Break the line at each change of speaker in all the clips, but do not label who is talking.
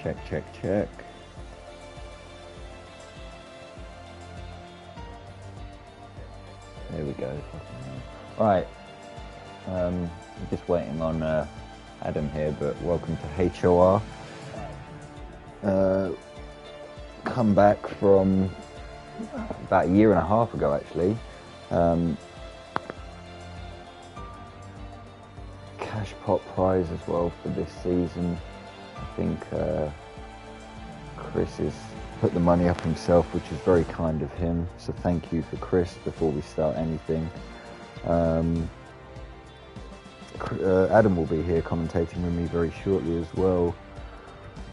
Check, check, check. There we go. Alright. I'm just waiting on Adam here, but welcome to HOR. Come back from about a year and a half ago, actually. Cash pot prize as well for this season. I think Chris has put the money up himself, which is very kind of him. So thank you for Chris before we start anything. Adam will be here commentating with me very shortly as well.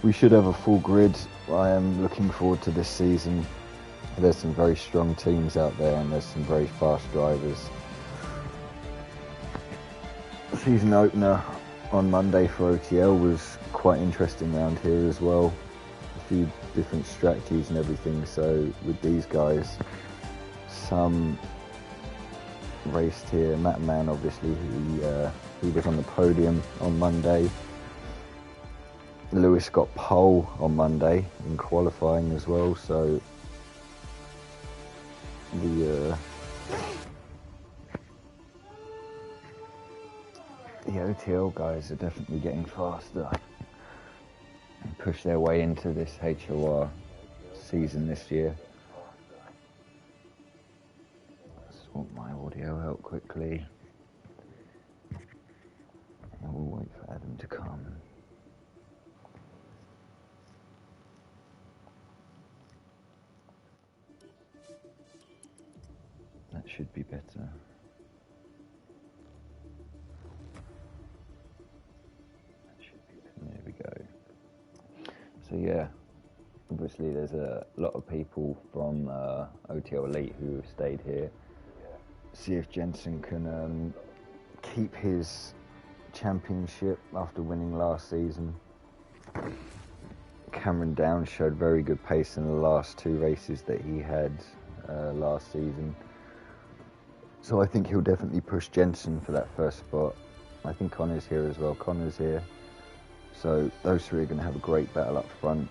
We should have a full grid. I am looking forward to this season. There's some very strong teams out there and there's some very fast drivers. Season opener on Monday for OTL was quite interesting around here as well. A few different strategies and everything. So with these guys, some raced here. Matt Mann, obviously, he was on the podium on Monday. Lewis got pole on Monday in qualifying as well, so the OTL guys are definitely getting faster and push their way into this HOR season this year. Sort my audio out quickly and we'll wait for Adam to come. That should be better. There we go. So yeah, obviously there's a lot of people from OTL Elite who have stayed here. See if Jensen can keep his championship after winning last season. Cameron Downs showed very good pace in the last two races that he had last season. So I think he'll definitely push Jensen for that first spot. I think Connor's here as well. Connor's here. So those three are going to have a great battle up front.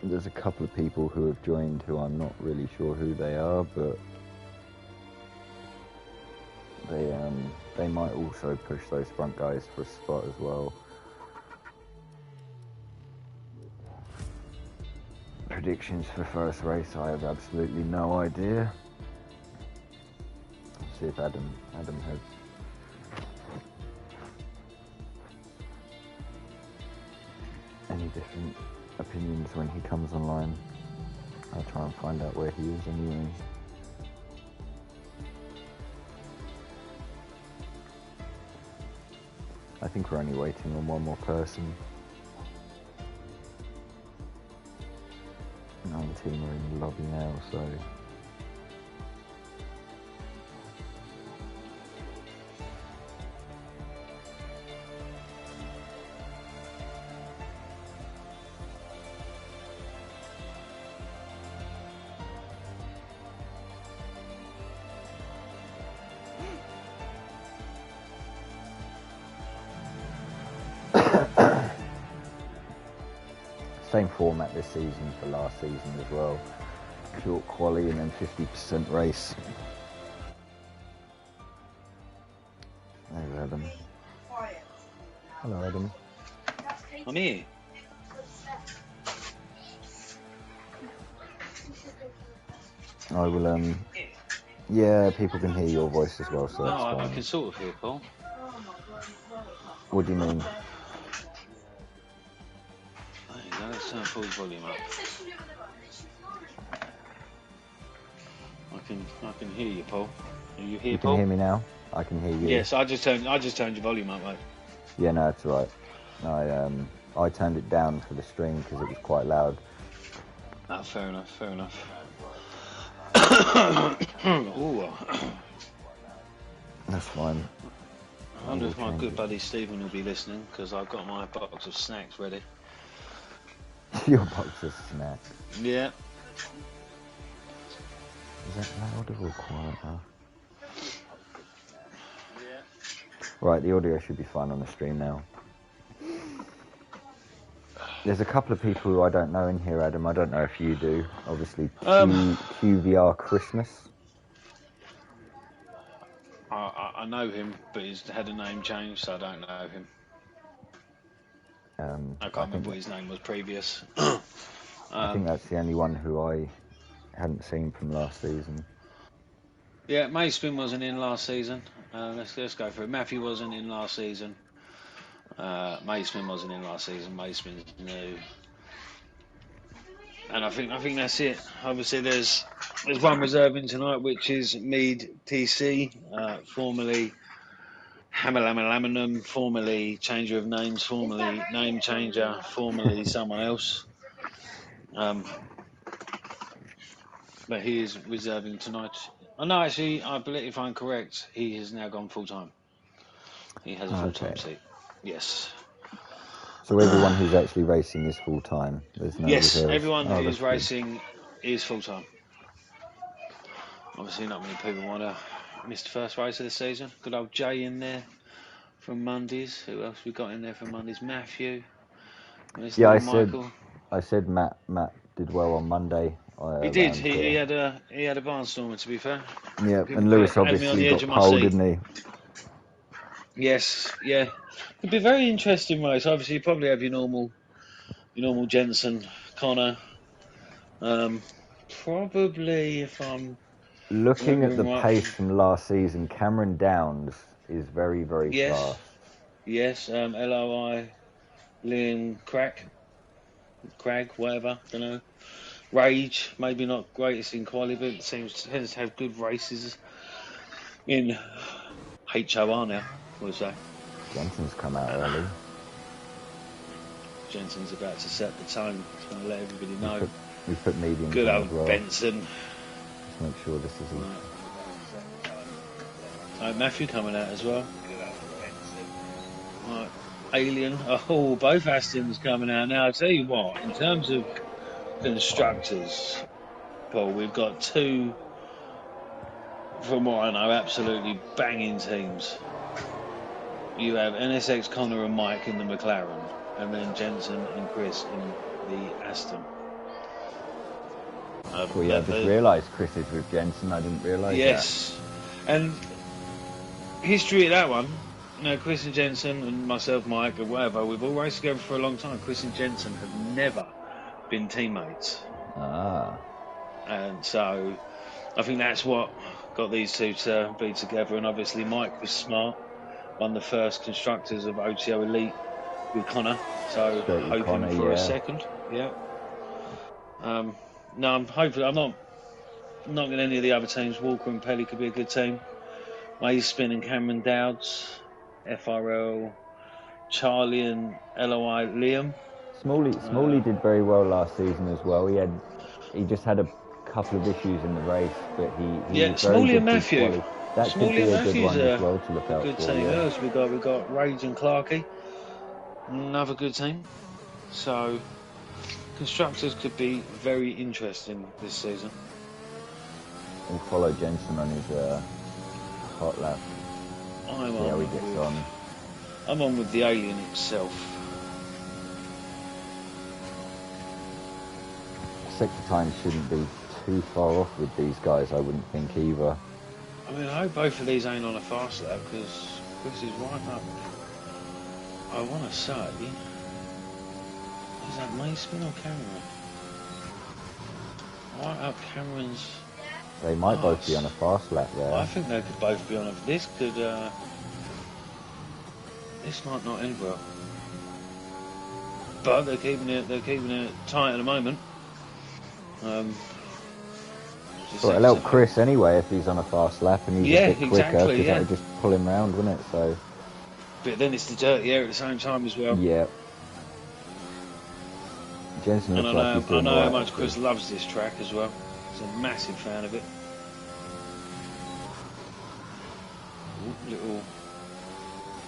There's a couple of people who have joined who I'm not really sure who they are, but they might also push those front guys for a spot as well. Predictions for first race, I have absolutely no idea. Let's see if Adam has any different opinions when he comes online. I'll try and find out where he is anyway. I think we're only waiting on one more person. 19 are in the lobby now, so same format this season for last season as well. Short quali and then 50% race. There's Adam. Hello, Adam.
I'm here.
I will, yeah, people can hear your voice as well, so that's fine.
I can sort of hear Paul.
What do you mean?
Let's turn Paul's volume up. I can hear you, Paul. Are you here, Paul?
You can hear me now? I can hear you.
Yes, I just turned your volume up, mate.
Yeah, no, it's alright. I turned it down for the stream because it was quite loud.
Ah, fair enough. Ooh.
That's fine.
I wonder if my good buddy Stephen will be listening, because I've got my box of snacks ready.
Your box of snacks?
Yeah.
Is that louder or quieter?
Yeah.
Right, the audio should be fine on the stream now. There's a couple of people who I don't know in here, Adam. I don't know if you do. Obviously, QVR Christmas.
I know him, but he's had a name change, so I don't know him. I can't remember what his name was previous.
I think that's the only one who I hadn't seen from last season.
Yeah, Mayspin wasn't in last season. Let's go for it. Matthew wasn't in last season. Mayspin wasn't in last season. Mayspin's new. And I think that's it. Obviously, there's one reserving tonight, which is Mead TC, formerly Hamalaminum, formerly changer of names, formerly name changer, formerly someone else. But he is reserving tonight. Oh, no, actually, I believe, if I'm correct, he has now gone full time. He has a full time seat. Yes.
So everyone who's actually racing is full time. There's no
yes,
reserves.
Everyone who's racing is full time. Obviously, not many people want to miss the first race of the season. Good old Jay in there from Mondays. Who else we got in there from Mondays? Matthew.
Yeah, I said Matt did well on Monday.
He did. He had a barnstormer, to be fair.
Yeah, and Lewis obviously got pole, didn't he?
Yes, yeah. It'd be a very interesting race. Obviously, you probably have your normal Jensen, Connor. Probably, if I'm
looking at the pace from last season, Cameron Downs is very, very fast.
Yes, LOI, Liam Crag, whatever, don't know. Rage, maybe not greatest in quality, but tends to have good races in HOR now, we'll say.
Jensen's come out early.
Jensen's about to set the tone. He's going to let everybody know.
We put mediums
good
on
old
as well.
Benson.
Let's make sure this is
right. Matthew coming out as well. Right. Alien. Oh, both Astons coming out. Now, I'll tell you what, in terms of constructors, Paul, we've got two, from what I know, absolutely banging teams. You have NSX Connor and Mike in the McLaren, and then Jensen and Chris in the Aston.
I just realised Chris is with Jensen. I didn't realise that.
Yes, and history of that one. You know, Chris and Jensen and myself, Mike, or whatever, we've all raced together for a long time. Chris and Jensen have never been teammates. And so I think that's what got these two to be together. And obviously Mike was smart, won the first constructors of OTO Elite with Connor, so hoping Connor, for a second. Yeah. No, I'm hoping. I'm not knocking any of the other teams. Walker and Pelly could be a good team. Mayspin and Cameron Dowds, FRL, Charlie and LOI Liam.
Smalley did very well last season as well. He just had a couple of issues in the race, but he was very
Smalley
good
and Matthew.
That
Smalley
could be
and
a good
Matthew's
one as well to look out
good
for.
Team.
Yeah.
We got Rage and Clarkey, another good team. So constructors could be very interesting this season.
We'll follow Jensen on his hot lap. See how he gets on.
I'm on with the Alien himself.
Sector time shouldn't be too far off with these guys, I wouldn't think either.
I mean, I hope both of these ain't on a fast lap, because Chris is right up. I want to say, is that Mayspin or Cameron? Right up Cameron's.
They might both be on a fast lap there.
I think they could both be on a. This might not end well. But they're keeping it tight at the moment.
Well, it'll help Chris anyway if he's on a fast lap and he's a bit quicker, because that would just pull him round, wouldn't it? So.
But then it's the dirty air at the same time as well.
Yeah. Jensen looks like he's doing
I know
right,
how much Chris loves this track as well. He's a massive fan of it.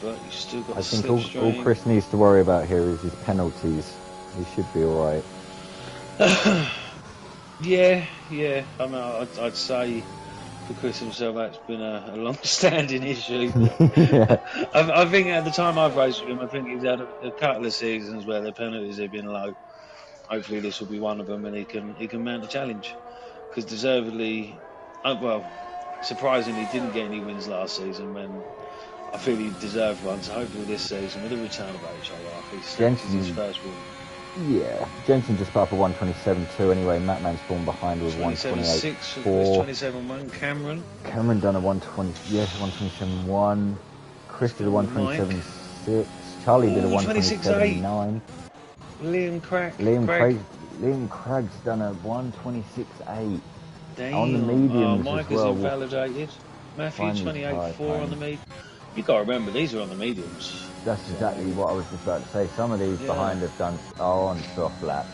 But you still got.
I think all Chris needs to worry about here is his penalties. He should be all right.
Yeah. I mean, I'd say for Chris himself, that's been a long-standing issue.
Yeah.
I think at the time I've raced with him, I think he's had a couple of seasons where the penalties have been low. Hopefully, this will be one of them, and he can mount a challenge. Because deservedly, surprisingly, didn't get any wins last season when I feel he deserved one. So hopefully this season, with the return of HRF, he snatches his first win.
Yeah, Jensen just put up a 127.2 anyway. Mattman's fallen behind with
128.4. 27.1.
Cameron done a 120, yes, 127.1. Chris did a 127.6. Charlie did a 127.9.
Liam
Craig's done a 126.8.
Damn.
On the mediums
Mike
as well.
is invalidated. Matthew 28.4 on the medium. You got to remember, these are on the mediums.
That's exactly what I was just about to say. Some of these behind are on soft laps.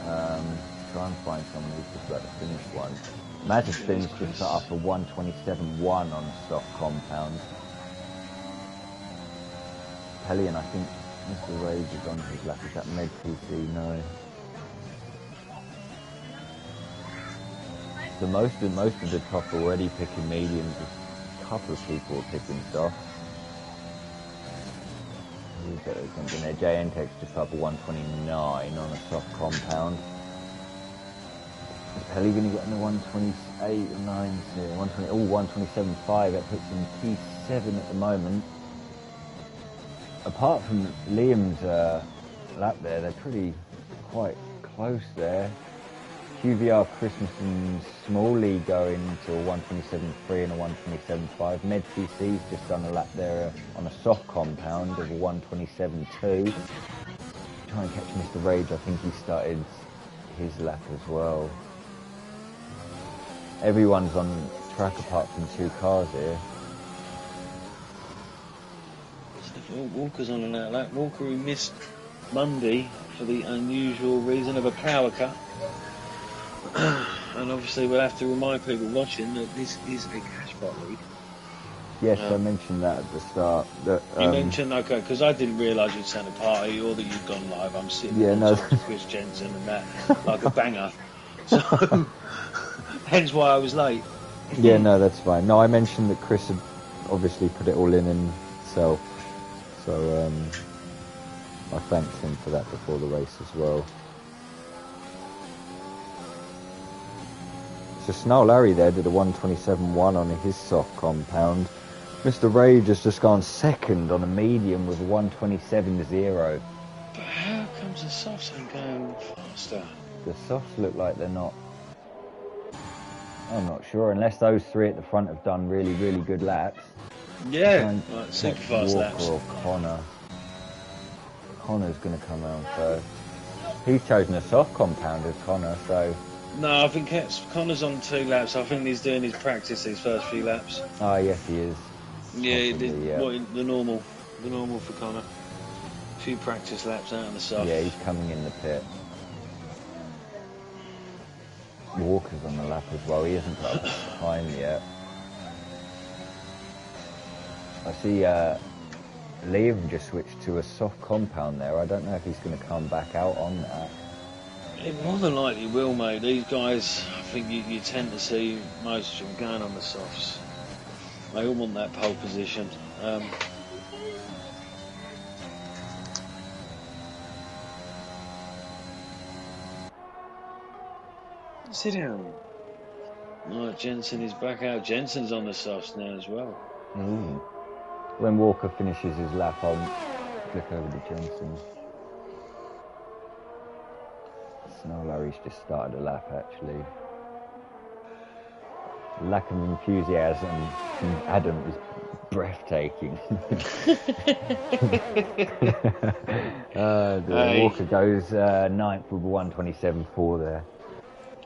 Try and find someone who's just about to finish one. Magic Spin's just put up a 127.1 on soft compound. Hellion, I think Mr. Rage is on his lap. Is that Med PC? No. So most of the top already picking mediums. A couple of people are picking soft. Something there. JN just up a 129 on a soft compound. Is Pelly going to get in the 128 or 9? 127.5. That puts him P7 at the moment. Apart from Liam's lap there, they're quite close there. QVR, Christmas and Smalley going to a 127.3 and a 127.5. Med PC's just done a lap there on a soft compound of a 127.2. Trying to catch Mr. Rage, I think he started his lap as well. Everyone's on track apart from 2 cars here.
Walker's on an out lap. Walker, who missed Monday for the unusual reason of a power cut. And obviously we'll have to remind people watching that this is a cash pot league.
Yes, I mentioned that at the start. That,
you mentioned, okay, because I didn't realise you'd sent a party or that you'd gone live. I'm sitting talking to Chris Jensen and that like a banger. So, hence why I was late.
Yeah, no, that's fine. No, I mentioned that Chris had obviously put it all in himself. So I thanked him for that before the race as well. So Snow Larry there did a 127.1 on his soft compound. Mr. Rage has just gone second on a medium with a 127.0.
But how comes the softs aren't going faster?
The softs look like they're not. I'm not sure, unless those 3 at the front have done really, really good laps.
Yeah, like super fast laps.
Walker or Connor. Connor's going to come around first. He's chosen a soft compound as Connor, so...
No, I think Connor's on 2 laps. I think he's doing his practice these first few laps.
Oh, yes, he is.
Yeah, he did. Yeah. The normal for Connor. A few practice laps out on the soft.
Yeah, he's coming in the pit. Walker's on the lap as well. He hasn't got a time yet. I see Liam just switched to a soft compound there. I don't know if he's going to come back out on that.
It more than likely will, mate. These guys, I think you tend to see most of them going on the softs. They all want that pole position. Sit down. Right, Jensen is back out. Jensen's on the softs now as well.
When Walker finishes his lap, I'll flick over to Jensen. Snow Larry's just started a lap, actually. Lack of enthusiasm from Adam is breathtaking. Walker goes 9th with a 127.4 there.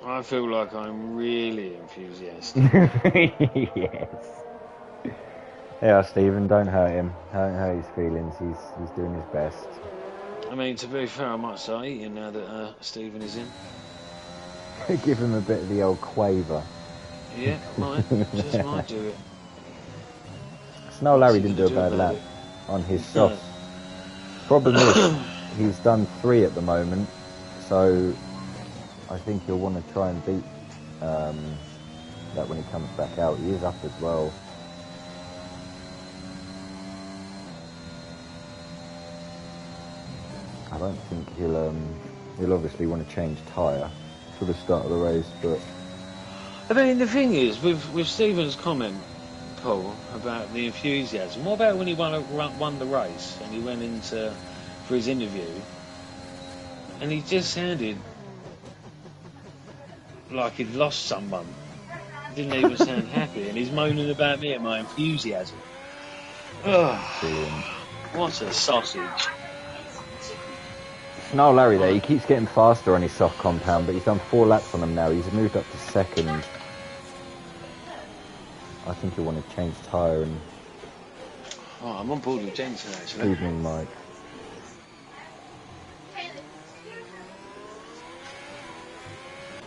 I feel like I'm really enthusiastic.
Yes. Yeah, Stephen, don't hurt him. Don't hurt his feelings. He's doing his best.
I mean, to be fair, I might start eating now that Stephen is in.
Give him a bit of the old quaver.
Yeah, might do it.
Snow Larry didn't do a bad lap on his softs. Problem is, he's done 3 at the moment, so I think he'll want to try and beat that when he comes back out. He is up as well. I don't think he'll obviously want to change tyre for the start of the race, but
I mean, the thing is, with Stephen's comment, Paul, about the enthusiasm, what about when he won the race and he went for his interview and he just sounded like he'd lost someone. He didn't even sound happy, and he's moaning about me and my enthusiasm. Oh,
brilliant.
What a sausage.
Now Larry there, he keeps getting faster on his soft compound, but he's done 4 laps on them now. He's moved up to second. I think he'll want to change tyre and...
Oh, I'm on board with Jensen, actually.
Evening, Mike.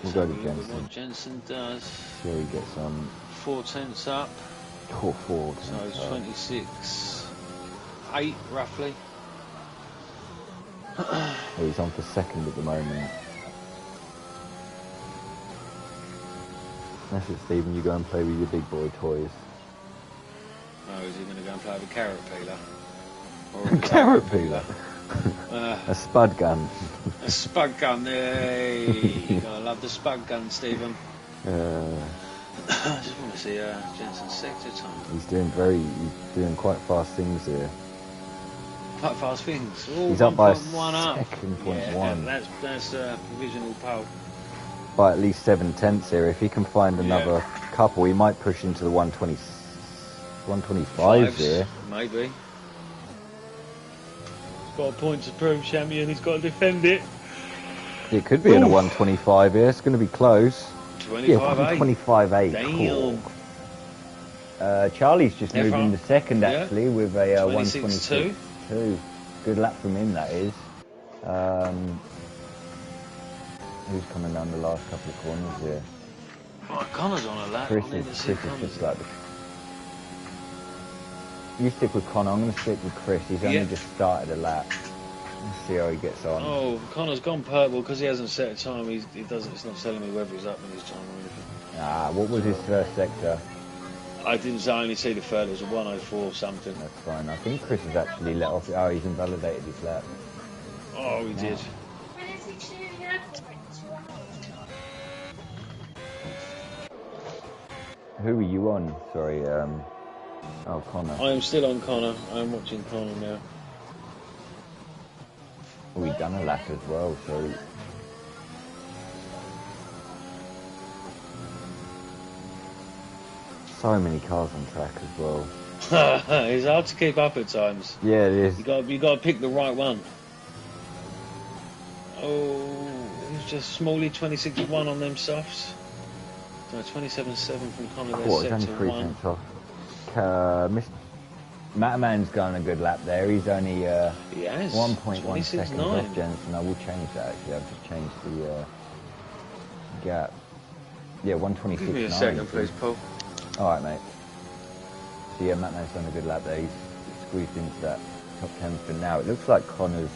We'll go to Jensen.
What Jensen does.
See how he gets on.
4 tenths up.
Oh, 4 tenths
so
up.
26.8 roughly.
Well, he's on for second at the moment. That's it, Stephen. You go and play with your big boy toys.
Oh, is he going to go and play with a carrot peeler?
Or a carrot peeler? A spud gun.
A spud gun, hey! You gotta love the spud gun, Stephen. I just want to see Jensen's sector time.
He's doing quite fast things here.
Quite fast things. Ooh,
he's up by a
second,
point
yeah,
one.
That's provisional pole.
By at least 7 tenths here. If he can find another couple, he might push into the 125 here.
Maybe. He's got a point to prove, champion. He's got to defend it.
It could be in a 125 here. It's going to be close.
25.8.
Damn. Cool. Charlie's just moved into second actually with a 126.2. Good lap from him, that is. Who's coming down the last couple of corners here?
Oh, Connor's on a lap.
Chris is just like... You stick with Connor, I'm going to stick with Chris. He's only just started a lap. Let's see how he gets on.
Oh, Connor's gone purple because he hasn't set a time. He doesn't. It's not telling me whether he's up in his time or anything.
What was his first sector?
I didn't. I only see the third. It was a 104 something.
That's fine. I think Chris has actually let off. Oh, he's invalidated his lap.
Oh, he did.
Who are you on? Sorry, oh, Connor.
I am still on Connor. I am watching Connor now.
Oh, he's done a lap as well, so... So many cars on track as well.
It's hard to keep up at times.
Yeah, it is.
You got to pick the right one. Oh, it's just Smalley 26.1 on them softs. So 27.7 from Connor.
What, it's only 3 tenths off. Mataman's going a good lap there. He's only 1.1 seconds off Jensen. I will change that actually. I've just changed the gap. Yeah, 126.9.
Give me a second, please, Paul.
Alright, mate. So yeah, Mataman's done a good lap there. He's squeezed into that top 10 for now. It looks like Connor's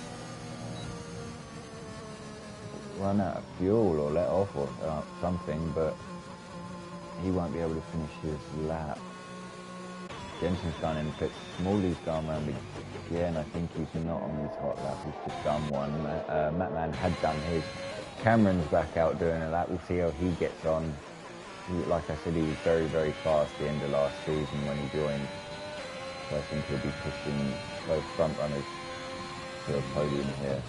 run out of fuel or let off or something, but he won't be able to finish his lap. Jensen's gone in the pits. Smalley's gone round again. I think he's not on his hot lap. He's just done one. Matman had done his. Cameron's back out doing a lap. We'll see how he gets on. Like I said, he was very, very fast at the end of last season when he joined. So I think he'll be pushing both front runners to a podium here.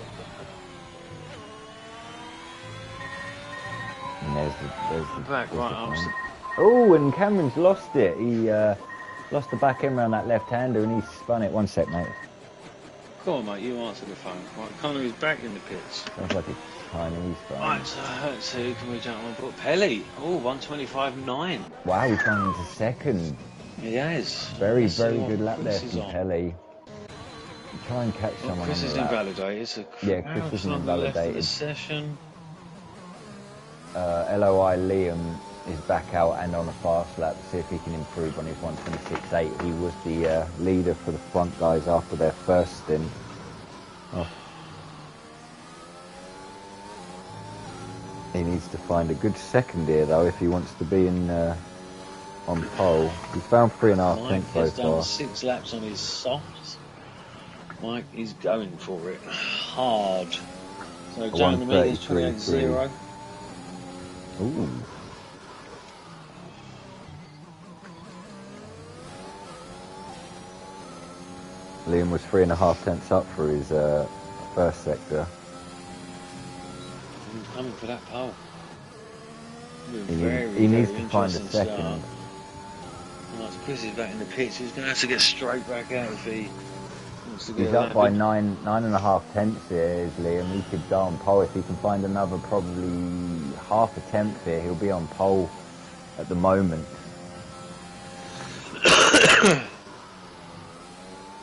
And there's the
back right arms.
Oh, and Cameron's lost it. He lost the back end around that left-hander and he spun it. 1 sec, mate.
Go on, mate, you answer the phone. Right, Connor is back in the pits.
Sounds like it's Chinese phone.
Right, so let's see, who can we jump on board? Pelly. Oh, 125.9.
Wow, he's gone into second.
He has.
Very, very good lap there from Pelly. Try and catch someone
Chris
on
is
the lap.
invalidated. So
Chris is invalidated.
The session.
LOI Liam is back out and on a fast lap to see if he can improve on his 126.8. He was the leader for the front guys after their first stint. Oh. He needs to find a good second here though if he wants to be in on pole. He's found 3.5
Mike
tenths so
has done
far.
6 laps on his softs. Mike is going for it hard. So Joe in the meters 28.0.
Ooh. Liam was 3.5 tenths up for his first sector.
He's coming for that pole.
He needs to find a second.
Once Chris is back in the pits, he's going to have to get straight back out if he wants to get
He's up by 9.5 tenths here, is Liam. He could go on pole. If he can find another probably half a tenth here, he'll be on pole at the moment.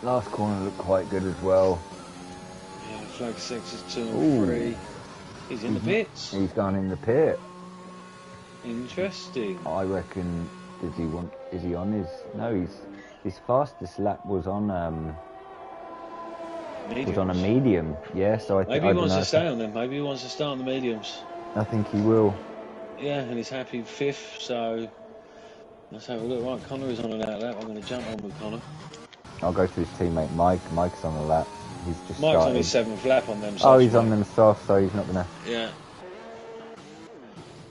Last corner looked quite good as well.
Yeah, flag sectors 2 and 3. He's in the pits.
He's gone in the pit.
Interesting.
I reckon. Is he on his? No, his fastest lap was on a medium. Yeah, so
maybe he wants to stay on them. Maybe he wants to start on the mediums.
I think he will.
Yeah, and he's happy 5th. So let's have a look. Right, Connor is on an out lap. I'm going to jump on with Connor.
I'll go to his teammate Mike. Mike's on a lap. He's just
Mike's
started.
on his 7th lap on them.
Oh, he's on them soft, so he's not gonna.
Yeah.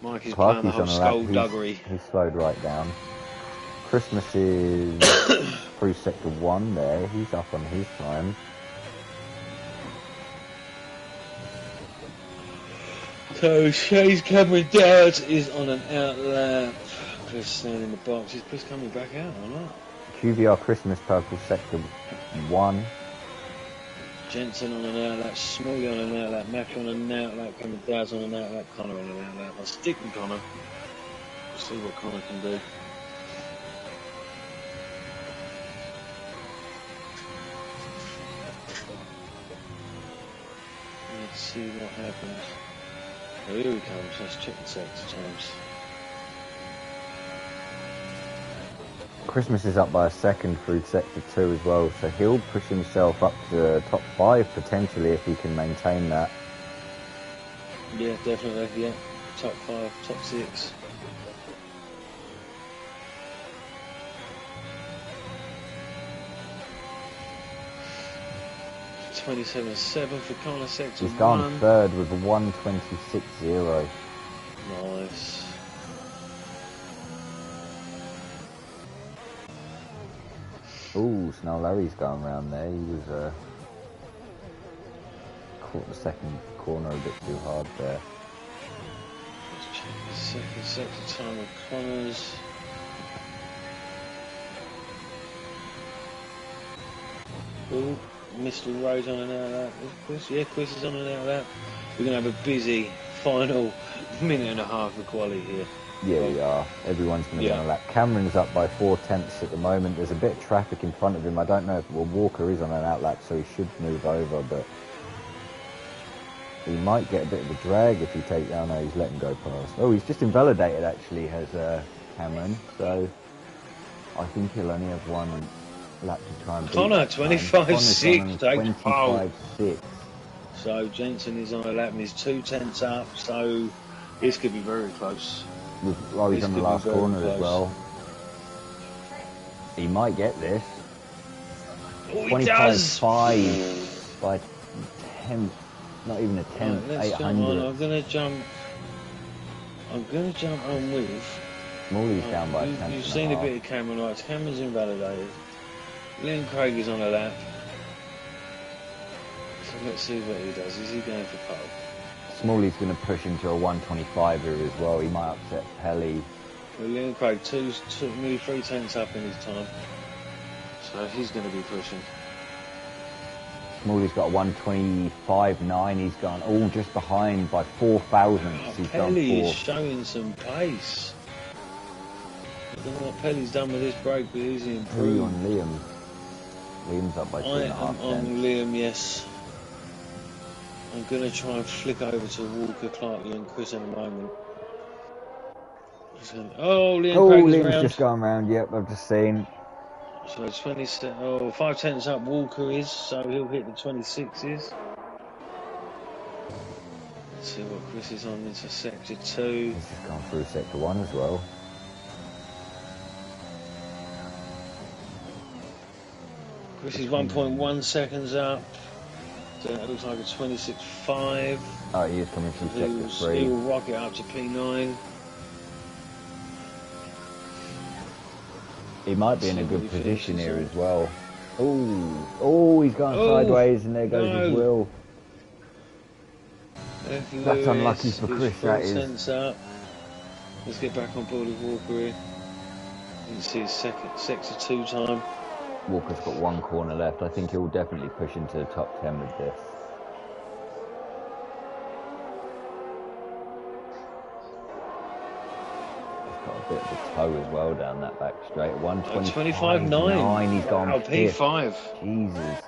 Mike is playing the whole skullduggery.
He's slowed right down. Christmas is through sector 1 there. He's up on his time.
So Shays Cameron Dowd is on an out lap. Chris standing in the box. Is Chris coming back out or not?
QVR Christmas purple sector 1.
Jensen on an out lap, Smalley on an out lap, Mac on an out lap, Cameron Dowd on an out lap, Connor on an out lap. I'll stick with Connor. See what Connor can do. Let's see what happens. Oh, here he comes. Let's check the sector times.
Christmas is up by a second through sector 2 as well, so he'll push himself up to the top 5 potentially if he can maintain that.
Yeah, definitely. Yeah, top 5, top 6. .27.7 for Connor sector 1.
He's gone third with a 1:26.0.
Nice.
Ooh, so now Larry's going around there. He was caught the second corner a bit too hard there.
Let's check the second sector time of Connor's. Ooh, Mr. Rose on an out lap. Chris? Yeah, Chris is on an out lap. We're going to have a busy final minute and a half of quali here.
Yeah, we are. Everyone's going to be on a lap. Cameron's up by 4 tenths at the moment. There's a bit of traffic in front of him. I don't know if Walker is on an out lap, so he should move over, but he might get a bit of a drag if he takes down. No, he's letting go past. Oh, he's just invalidated actually, has Cameron. So I think he'll only have one lap to try and beat.
Connor, 25.6, take pole.
25.6.
So Jensen is on a lap and he's 2 tenths up, so this could be very close.
Well, he's on the last corner as well. He might get this.
Oh, he does!
25.5 by 10, not even a 10th,
right,
800.
I'm going to jump on with.
Smalley's down by 10.
You've seen a bit of Cameron, right? Cameron's invalidated. Liam Craig is on a lap. So let's see what he does. Is he going for pole?
Smalley's going to push into a 125 here as well. He might upset Pelly.
Well, Liam Craig, nearly 3 tenths up in his time. So he's going to be pushing.
Smalley's got a 125.9. He's gone all just behind by 4 thousandths. He's
Pelly is showing some pace. I don't know what Pelly's done with this break, but he's improved.
On Liam. Liam's up by 2.5
tenths. On Liam, yes. I'm going to try and flick over to Walker, Clarkley and Chris in a moment.
Liam's just gone round. Yep, I've just seen.
So 5 tenths up Walker is, so he'll hit the 26s. Let's see what Chris is on into sector 2.
He's just gone through sector 1 as well.
Chris is 1.1 seconds up. So it looks like a 26.5.
Oh, he is coming from sector 3.
He will rocket up to P9.
He might be in a good position here as well. Oh, he's going sideways, and there goes his wheel. That's unlucky for Chris, that is.
Up. Let's get back on board with Walker here. You can see his sector 2 time.
Walker's got one corner left. I think he'll definitely push into the top 10 with this. He's got a bit of a toe as well down that back straight.
125.9.
He's gone
P5.
Jesus.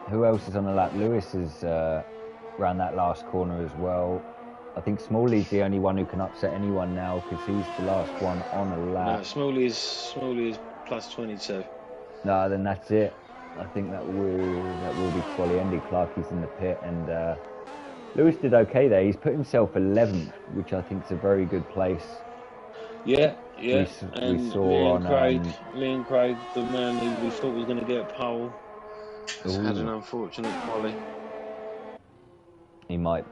Who else is on the lap? Lewis is around that last corner as well. I think Smalley's the only one who can upset anyone now because he's the last one on a lap.
No, Smalley is plus 22.
No, then that's it. I think that will be quali ended. Clarkie's in the pit, and Lewis did okay there. He's put himself 11th, which I think is a very good place.
Yeah.
We saw
Liam Craig, the man who we thought was going to get pole, has had an unfortunate quali.
He might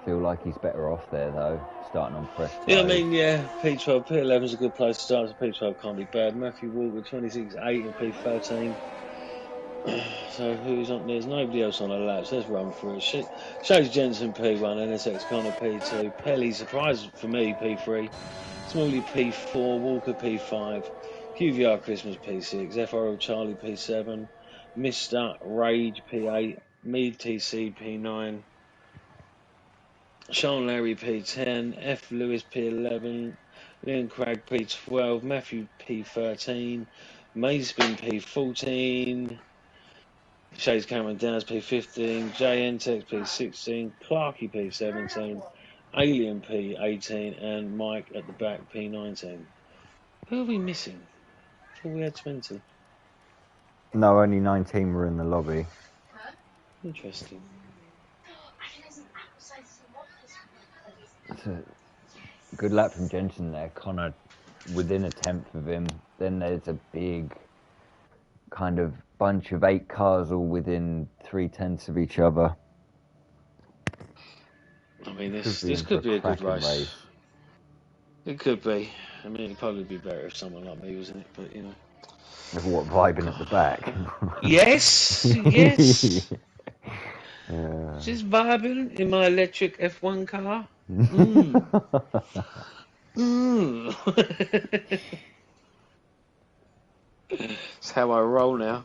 feel like he's better off there though, starting on fresh tyres.
Yeah, I mean, P12, P11 is a good place to start. So P12 can't be bad. Matthew Walker 26.8 in P13. So who's on? There's nobody else on the laps. Let's run through it. Chase Jensen P1, NSX Connor P2, Pelly surprise for me P3, Smalley P4, Walker P5, QVR Christmas P6, FRO Charlie P7, Mr. Rage P8, Mead TC P9, Sean Larry P10, F Lewis P11, Liam Craig P12, Matthew P13, Mayspin P14, Shays Cameron Downs P15, JN Tex P16, Clarkie P17, Alien P18, and Mike at the back P19. Who are we missing? I thought we had 20.
No, only 19 were in the lobby.
Interesting.
It's a good lap from Jensen there. Connor within a tenth of him. Then there's a big kind of bunch of 8 cars all within 3/10 of each other.
I mean, this could be a good race. It could be. I mean, it'd probably be better if someone like me was in it, but you know.
What, vibing at the back?
Yes. Just vibing in my electric F1 car. That's how I roll now.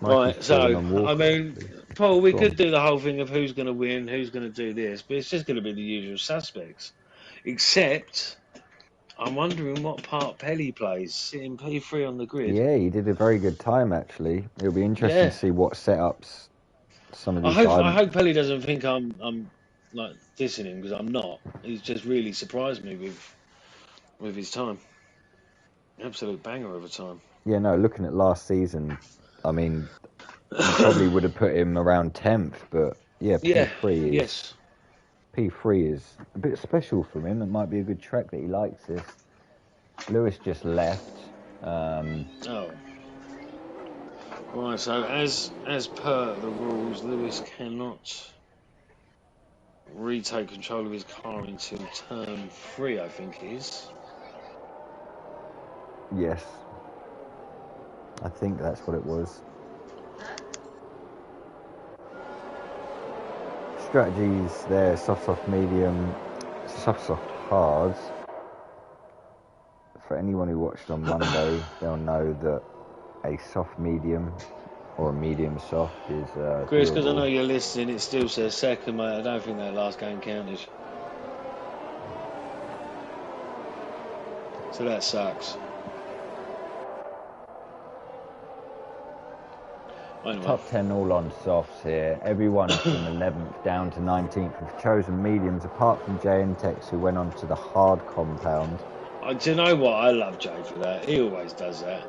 Right, so, I mean, Paul, we could do the whole thing of who's going to win, who's going to do this, but it's just going to be the usual suspects. Except, I'm wondering what part Pelly plays, sitting P3 on the grid.
Yeah, he did a very good time, actually. It'll be interesting to see what setups some of these
I hope Pelly doesn't think I'm like dissing him, because I'm not. He's just really surprised me with his time. Absolute banger of a time.
Yeah, no, looking at last season, I mean, probably would have put him around 10th, but P3 is a bit special for him. It might be a good track that he likes this. Lewis just left.
Right, so as per the rules, Lewis cannot retake control of his car until turn 3, I think it is.
Yes. I think that's what it was. Strategies there, soft, medium, soft, hard. For anyone who watched on Monday, they'll know that a soft medium or a medium soft is
Chris, because I know you're listening, it still says second, mate. I don't think that last game counted. So that sucks. Anyway.
Top 10 all on softs here. Everyone from 11th down to 19th have chosen mediums, apart from Jay and Tex, who went on to the hard compound.
Do you know what? I love Jay for that. He always does that.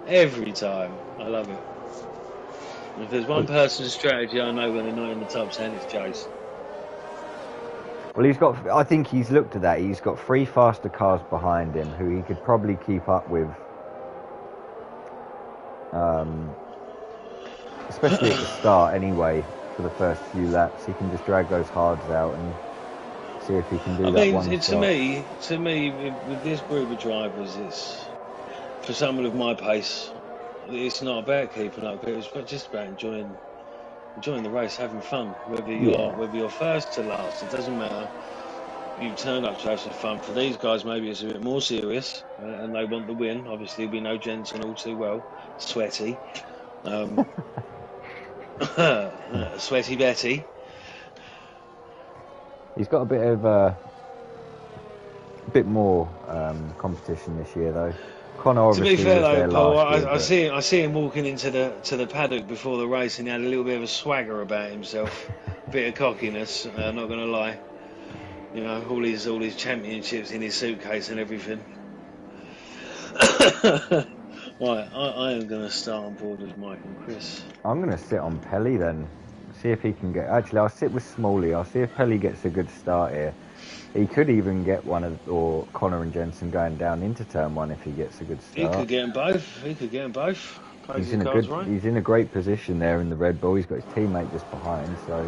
Every time. I love it. If there's one person's strategy I know when they're not in the top 10, it's Jay's.
Well, I think he's looked at that. He's got 3 faster cars behind him who he could probably keep up with especially at the start anyway, for the first few laps. He can just drag those hards out and see if he can do that one
to me, with this group of drivers, it's for someone of my pace. It's not about keeping up. It's just about enjoying the race, having fun. Whether you're first to last, it doesn't matter. You turn up to have some fun. For these guys, maybe it's a bit more serious, and they want the win. Obviously, we know Jensen all too well. Sweaty, sweaty Betty.
He's got a bit more competition this year, though. Connor obviously
to be fair,
was there
though, Paul,
last year,
I see him walking into the paddock before the race, and he had a little bit of a swagger about himself, a bit of cockiness. Not going to lie, you know, all his championships in his suitcase and everything. Right, I am going to start on board with Mike and Chris.
I'm going to sit on Pelly then, see if he can get. Actually, I'll sit with Smalley. I'll see if Pelly gets a good start here. He could even get or Connor and Jensen going down into turn one if he gets a good start.
He could get them both.
He's in a great position there in the Red Bull. He's got his teammate just behind. So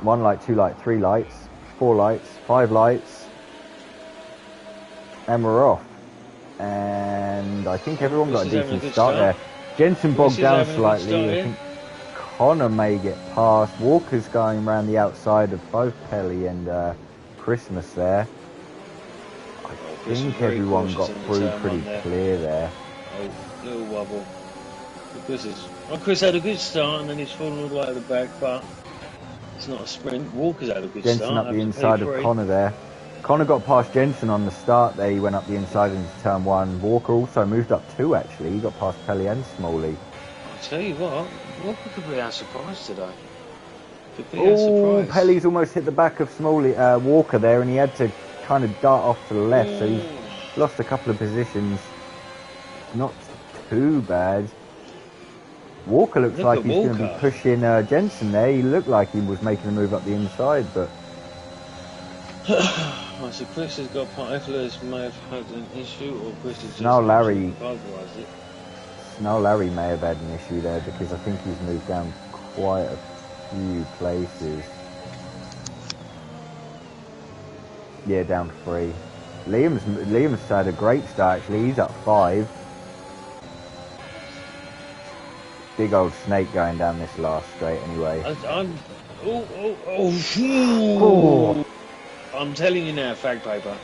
1 light, 2 light, 3 lights, 4 lights, 5 lights, and we're off. And I think everyone got a decent start there. Jensen bogged down slightly. I think Connor may get past. Walker's going around the outside of both Pelly and Christmas there. I think everyone got through pretty clear there.
Oh, little wobble. Chris had a good start and then he's fallen all the way to the back, but it's not a sprint. Walker's had a good start.
Jensen up the inside of Connor there. Connor got past Jensen on the start there. He went up the inside into turn one. Walker also moved up 2 actually. He got past Pelly and Smalley.
I'll tell you what, Walker could be our surprise today. Oh,
Pelly's almost hit the back of Walker there, and he had to kind of dart off to the left, so he's lost a couple of positions. Not too bad. Walker looks like he's going to be pushing Jensen there. He looked like he was making a move up the inside, but...
So Chris has got Lewis may have had an issue, or Chris has just
Larry
pulverised it.
Larry may have had an issue there because I think he's moved down quite a few places. Yeah, down 3. Liam's had a great start actually. He's up 5. Big old snake going down this last straight anyway.
I'm telling you now, fag paper.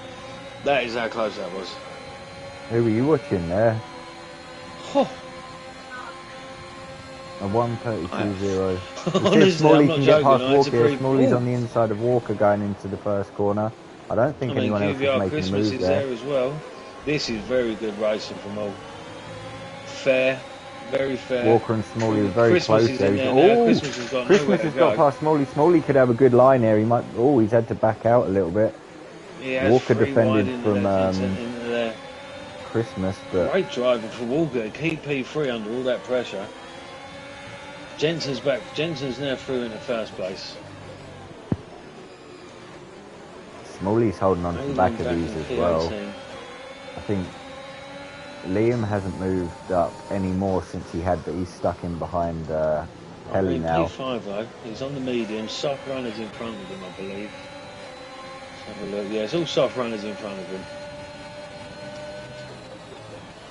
That is how close that was.
Who were you watching there?
Oh.
A 1:32.0.
Honestly,
Smalley can get past Walker. Smalley's on the inside of Walker going into the first corner. I don't think anyone else is making
Christmas
a move
is
there.
As well. This is very good racing from all. Fair, very fair.
Walker and Smalley were very close there.
Christmas
has got past Smalley. Smalley could have a good line here. He might. Oh, he's had to back out a little bit. Walker defended from Christmas, but
great driving for Walker. Keep P3 under all that pressure. Jensen's back. Jensen's now through in the first place.
Smalley's holding on to the back of these as well. I think Liam hasn't moved up any more since he had, but he's stuck in behind Pelly now.
P5 though. He's on the medium. Soft runners in front of him, I believe. Let's have a look. Yeah, it's all soft runners in front of him.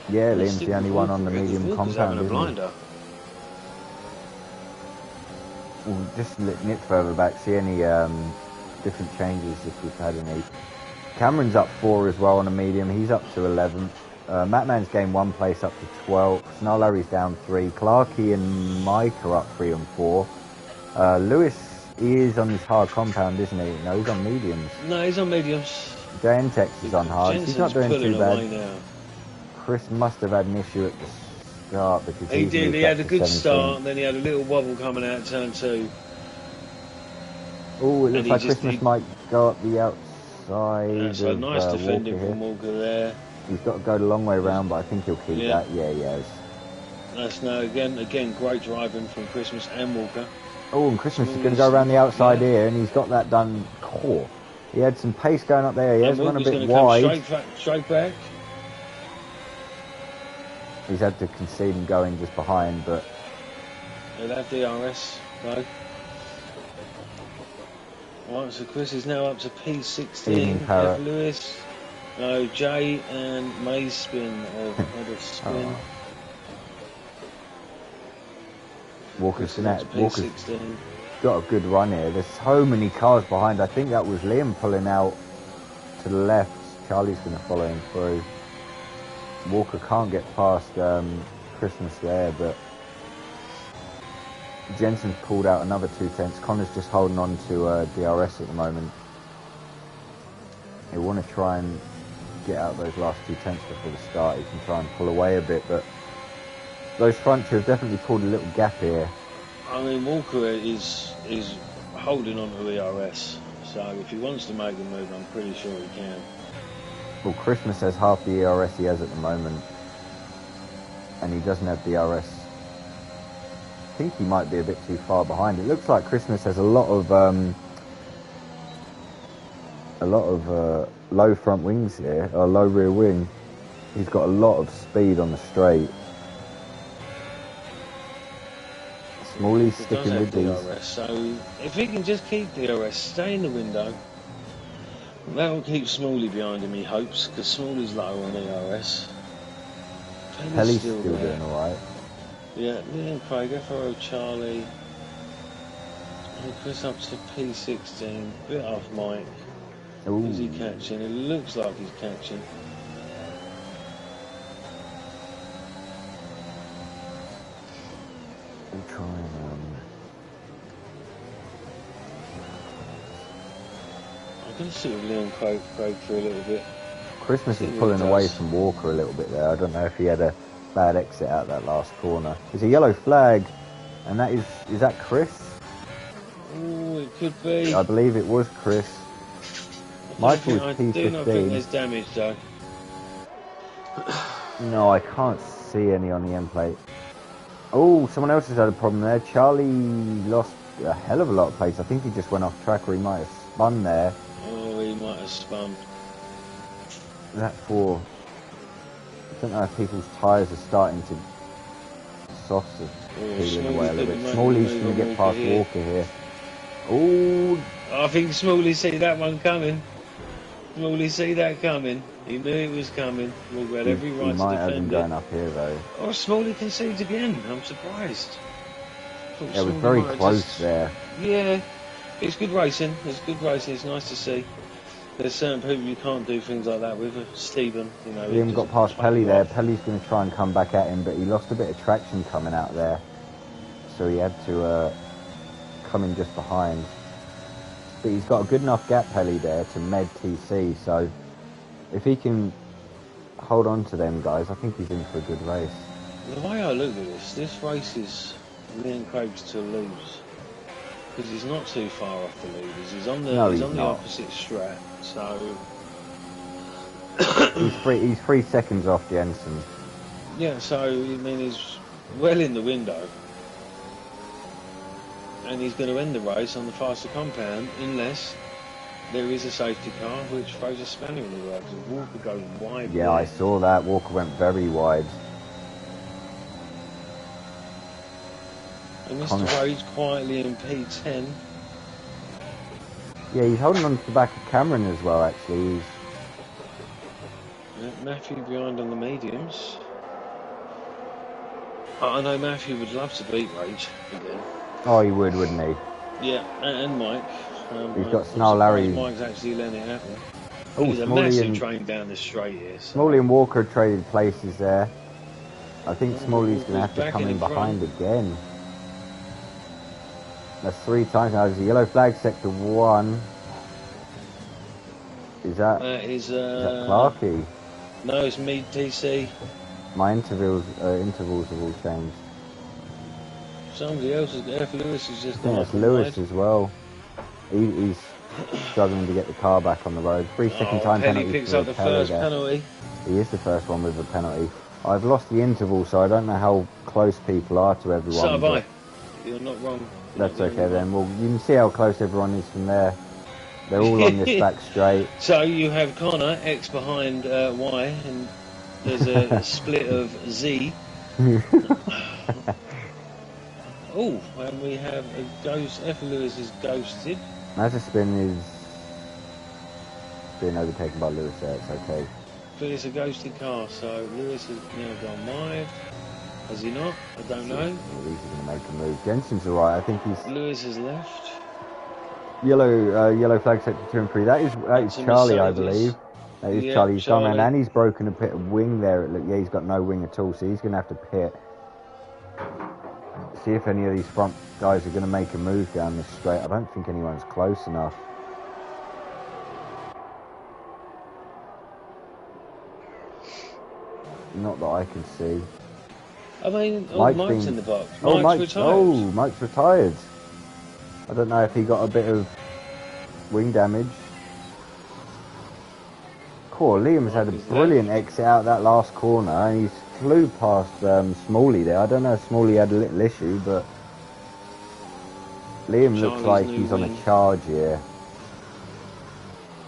Yeah, Liam's the only one on the medium compound, isn't he? We'll just nip further back, see any different changes if we've had any. Cameron's up 4 as well on a medium. He's up to 11th. Mattman's gained 1 place up to 12th. Snarl Larry's down 3. Clarkey and Mike are up 3 and 4. Lewis, he is on his hard compound, isn't he? No, he's on mediums.
No, he's on mediums.
JNTEX is on hard. He's not doing too bad. Chris must have had an issue at the start because
he did. He had a good start, and then he had a little wobble coming out turn 2.
Oh, it looks like Christmas might go up the outside.
So nice defending from Walker there.
He's got to go the long way round, but I think he'll keep that. Yeah, he has.
That's no again great driving from Christmas and Walker.
Oh, and Christmas is going to go around the outside here, and he's got that done. Oh, he had some pace going up there. He has run a bit wide.
Straight back.
He's had to concede and go in just behind, but
He'll have DRS, though. Right, so Chris is now up to P16.
Evening Parrot.
F. Lewis. No, Jay and May's spin have had a spin.
Oh. Walker's
P16.
got a good run here. There's so many cars behind. I think that was Liam pulling out to the left. Charlie's going to follow him through. Walker can't get past Christmas there, but Jensen's pulled out another 2/10. Connor's just holding on to DRS at the moment. He'll want to try and get out those last 2/10 before the start. He can try and pull away a bit, but those front two have definitely pulled a little gap here.
I mean, Walker is holding on to ERS, so if he wants to make a move, I'm pretty sure he can.
Well, Christmas has half the ERS he has at the moment, and he doesn't have DRS. I think he might be a bit too far behind. It looks like Christmas has a lot of low front wings here, or low rear wing. He's got a lot of speed on the straight. Smalley's sticking with
DRS,
these.
so if he can just keep DRS, stay in the window, that will keep Smalley behind him, he hopes, because Smalley's low on ERS.
Pelly's still doing alright.
Yeah, Liam Craig, FRO Charlie. And Chris up to P16, bit off Mike.
Ooh.
Is he catching? It looks like he's catching.
We'll try and
I'm going to sit with Liam Craig for a little bit.
Christmas is pulling away from Walker a little bit there. I don't know if he had a bad exit out that last corner. There's a yellow flag, and that is that Chris?
Oh, it could be.
I believe it was Chris. Michael's
I
P15.
do not think there's damage though.
No, I can't see any on the end plate. Oh, someone else has had a problem there. Charlie lost a hell of a lot of pace. I think he just went off track, or he might have spun there.
Oh, he might have spun.
That for... I don't know if people's tyres are starting to... Softs are peeling away a little bit. Smalley's going to get past Walker here. Oh,
I think Smalley see that one coming. Smalley see that coming. He knew it was coming. Walker had every right to defend it.
He might have been going up here though.
Oh, Smalley concedes again. I'm surprised.
Yeah, it was very close there.
Yeah, it's good racing. It's good racing. It's nice to see. There's certain people you can't do things like that with. Stephen, you know.
Liam got past Pelly there. Pelly's going to try and come back at him, but he lost a bit of traction coming out there. So he had to come in just behind. But he's got a good enough gap, Pelly, there to med TC. So if he can hold on to them guys, I think he's in for a good race.
The way I look at this race is Liam Craig's to lose. Because he's not too far off the leaders. He's on the opposite strap. So
he's 3 seconds off Jensen.
Yeah, so I mean he's well in the window. And he's going to end the race on the faster compound unless there is a safety car which throws a spanner in the works. Walker goes wide.
Yeah, I saw that. Walker went very wide.
And Mr. Wade's quietly in P10.
Yeah, he's holding on to the back of Cameron as well, actually.
Matthew behind on the mediums. I know Matthew would love to beat Rage again.
Oh, he would, wouldn't he?
Yeah, and Mike.
He's got Snarl Larry.
Mike's actually letting it happen.
Oh,
There's a massive train down the straight here. So.
Smalley and Walker traded places there. I think Smalley's going to have to come in behind again. That's 3 times now. There's a yellow flag, sector 1. Is that Clarkey?
No, it's Mead TC.
My intervals have all changed.
Somebody else is F. Lewis is just.
I think that's Lewis as well. He's struggling to get the car back on the road. 3-second time penalty.
Picks up the first penalty.
He is the first one with a penalty. I've lost the interval, so I don't know how close people are to everyone.
So have I. You're not wrong.
That's okay then. Well, you can see how close everyone is from there. They're all on this back straight.
So you have Connor X behind Y, and There's a split of Z. Oh, and we have a ghost. F. Lewis is ghosted.
Mazepin is being overtaken by Lewis there, it's okay.
But it's a ghosted car, so Lewis has now gone wide. Has he not? I don't know.
He's going to make a move. Jensen's alright, I think he's...
Lewis has left.
Yellow flag sector 2 and 3. That is Charlie, I believe. That is Charlie. He's gone around and he's broken a bit of wing there. Yeah, he's got no wing at all, so he's going to have to pit. See if any of these front guys are going to make a move down this straight. I don't think anyone's close enough. Not that I can see.
I mean, Mike's in the box.
Mike's
retired.
Mike's retired. I don't know if he got a bit of wing damage. Cool, Liam's had a brilliant exit out that last corner and he's flew past Smalley there. I don't know if Smalley had a little issue, but Liam looks like he's on a charge here.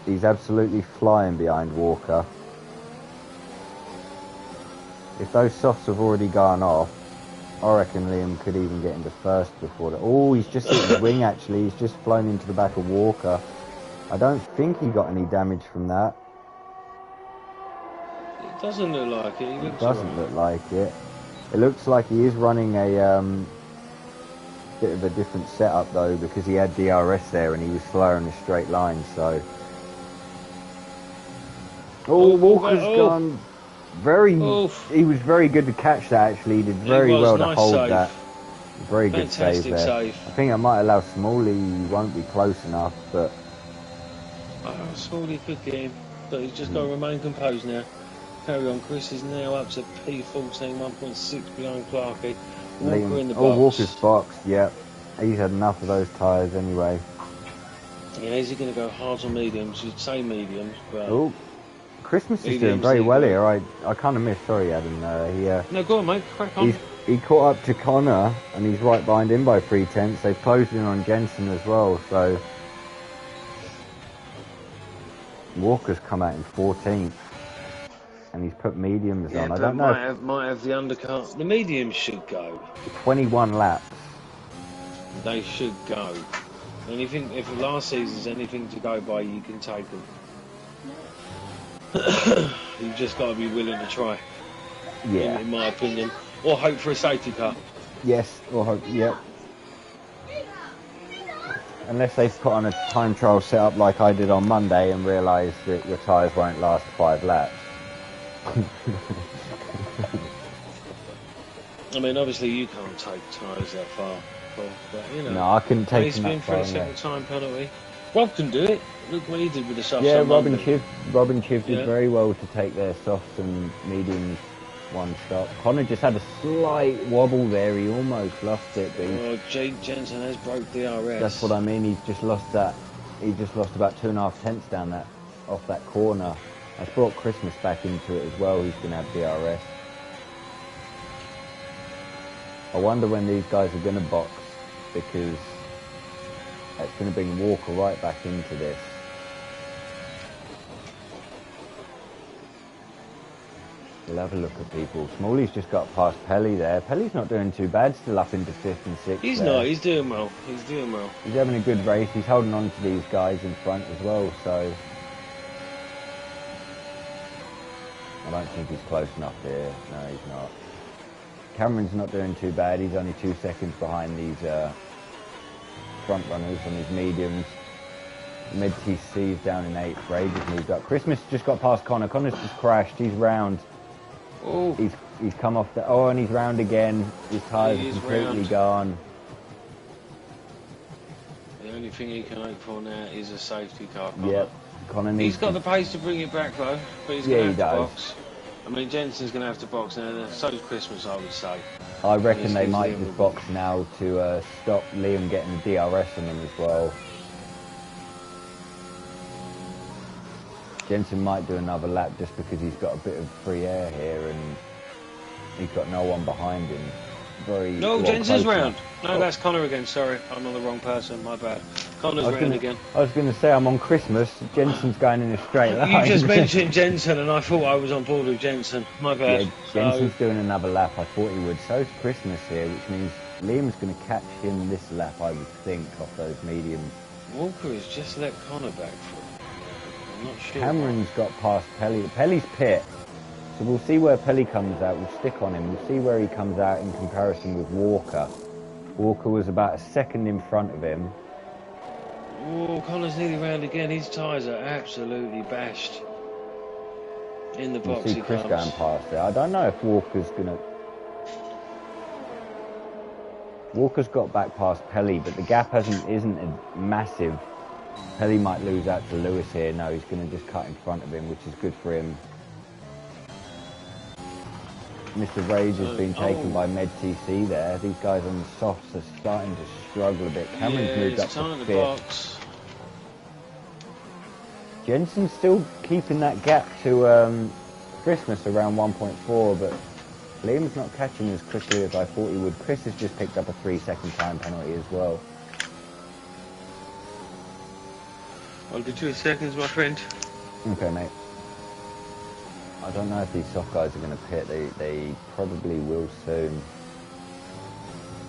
He's absolutely flying behind Walker. If those softs have already gone off, I reckon Liam could even get into first before that. Oh, he's just hit his wing actually. He's just flown into the back of Walker. I don't think he got any damage from that.
It doesn't look like it.
It doesn't look like it. It looks like he is running a bit of a different setup though, because he had DRS there and he was slower in a straight line. So, Walker's gone. He was very good to catch that actually. He did very well to hold that. Very good save there. I think I might allow Smalley. He won't be close enough, but
Smalley could get him, but he's just got to remain composed now. Carry on. Chris is now up to P14, 1.6 behind Clarkey. Walker in the box.
Walker's boxed. Yep, he's had enough of those tyres anyway.
Yeah, is he going to go hard on mediums? You'd say mediums, but.
Christmas is doing very well here. I kind of missed. Sorry, Adam.
No, go on, mate. Crack on.
He caught up to Connor, and he's right behind him by 3/10. They've closed in on Jensen as well. So Walker's come out in 14th, and he's put mediums on. I don't know.
Might have the undercut. The mediums should go.
21 laps.
They should go. Anything. If last season's anything to go by, you can take them. You've just got to be willing to try.
Yeah.
In my opinion. Or hope for a safety car.
Yes, or hope, yep. Unless they've put on a time trial setup like I did on Monday and realised that your tyres won't last 5 laps.
I mean, obviously you can't take tyres that far, but you know.
No, I couldn't take them that far.
He's been for a second time penalty. Rob can do it. Look what he did with the softs.
Yeah, Rob and Chiv did very well to take their softs and mediums one stop. Connor just had a slight wobble there. He almost lost it. But
Jensen has broke DRS.
That's what I mean. He's just lost that. He just lost about 2.5 tenths down that off that corner. That's brought Christmas back into it as well. He's going to have DRS. I wonder when these guys are going to box, because it's going to bring Walker right back into this. We'll have a look at people. Smalley's just got past Pelly there. Pelly's not doing too bad, still up into 5th and 6th.
He's not, he's doing well. He's doing well.
He's having a good race. He's holding on to these guys in front as well, so I don't think he's close enough here. No, he's not. Cameron's not doing too bad. He's only 2 seconds behind these front runners on his mediums. Mid-TC's down in 8th. Ray just moved up. Christmas just got past Connor. Connor's just crashed. He's round.
Oh.
He's come off the... Oh, and he's round again. His tyres are completely gone.
The only thing he can hope for now is a safety car.
Yep. Connor needs...
He's got the pace to bring it back though, but he's going to have to box. I mean, Jensen's going to have to box now. So does Christmas, I would say.
I reckon they might just box now to stop Liam getting the DRS on him as well. Jensen might do another lap just because he's got a bit of free air here and he's got no one behind him. very
No,
well,
Jensen's
close
round.
enough.
No,
Oh,
that's Connor again. Sorry, I'm on the wrong person. My bad. Connor's round again.
I was going to say I'm on Christmas. Jensen's going in a straight line.
You just mentioned Jensen, and I thought I was on board with Jensen. My bad.
Yeah, Jensen's doing another lap. I thought he would. So's Christmas here, which means Liam's going to catch him this lap, I would think, off those mediums.
Walker has just let Connor back through. I'm not sure.
Cameron's got past Pelly. Pelly's pit. So we'll see where Pelly comes out. We'll stick on him. We'll see where he comes out in comparison with Walker. Walker was about a second in front of him.
Oh, Connor's nearly round again. His tyres are absolutely bashed. In the box,
You see Chris going past there. I don't know if Walker's going to... Walker's got back past Pelly, but the gap isn't massive. Pelly might lose out to Lewis here. No, he's going to just cut in front of him, which is good for him. Mr. Rage has been taken by Med TC there. These guys on the softs are starting to struggle a bit. Cameron's moved up to fifth. Jensen's still keeping that gap to Christmas around 1.4, but Liam's not catching as quickly as I thought he would. Chris has just picked up a 3-second time penalty as well.
I'll do 2 seconds, my friend.
Okay, mate. I don't know if these soft guys are going to pit. They probably will soon.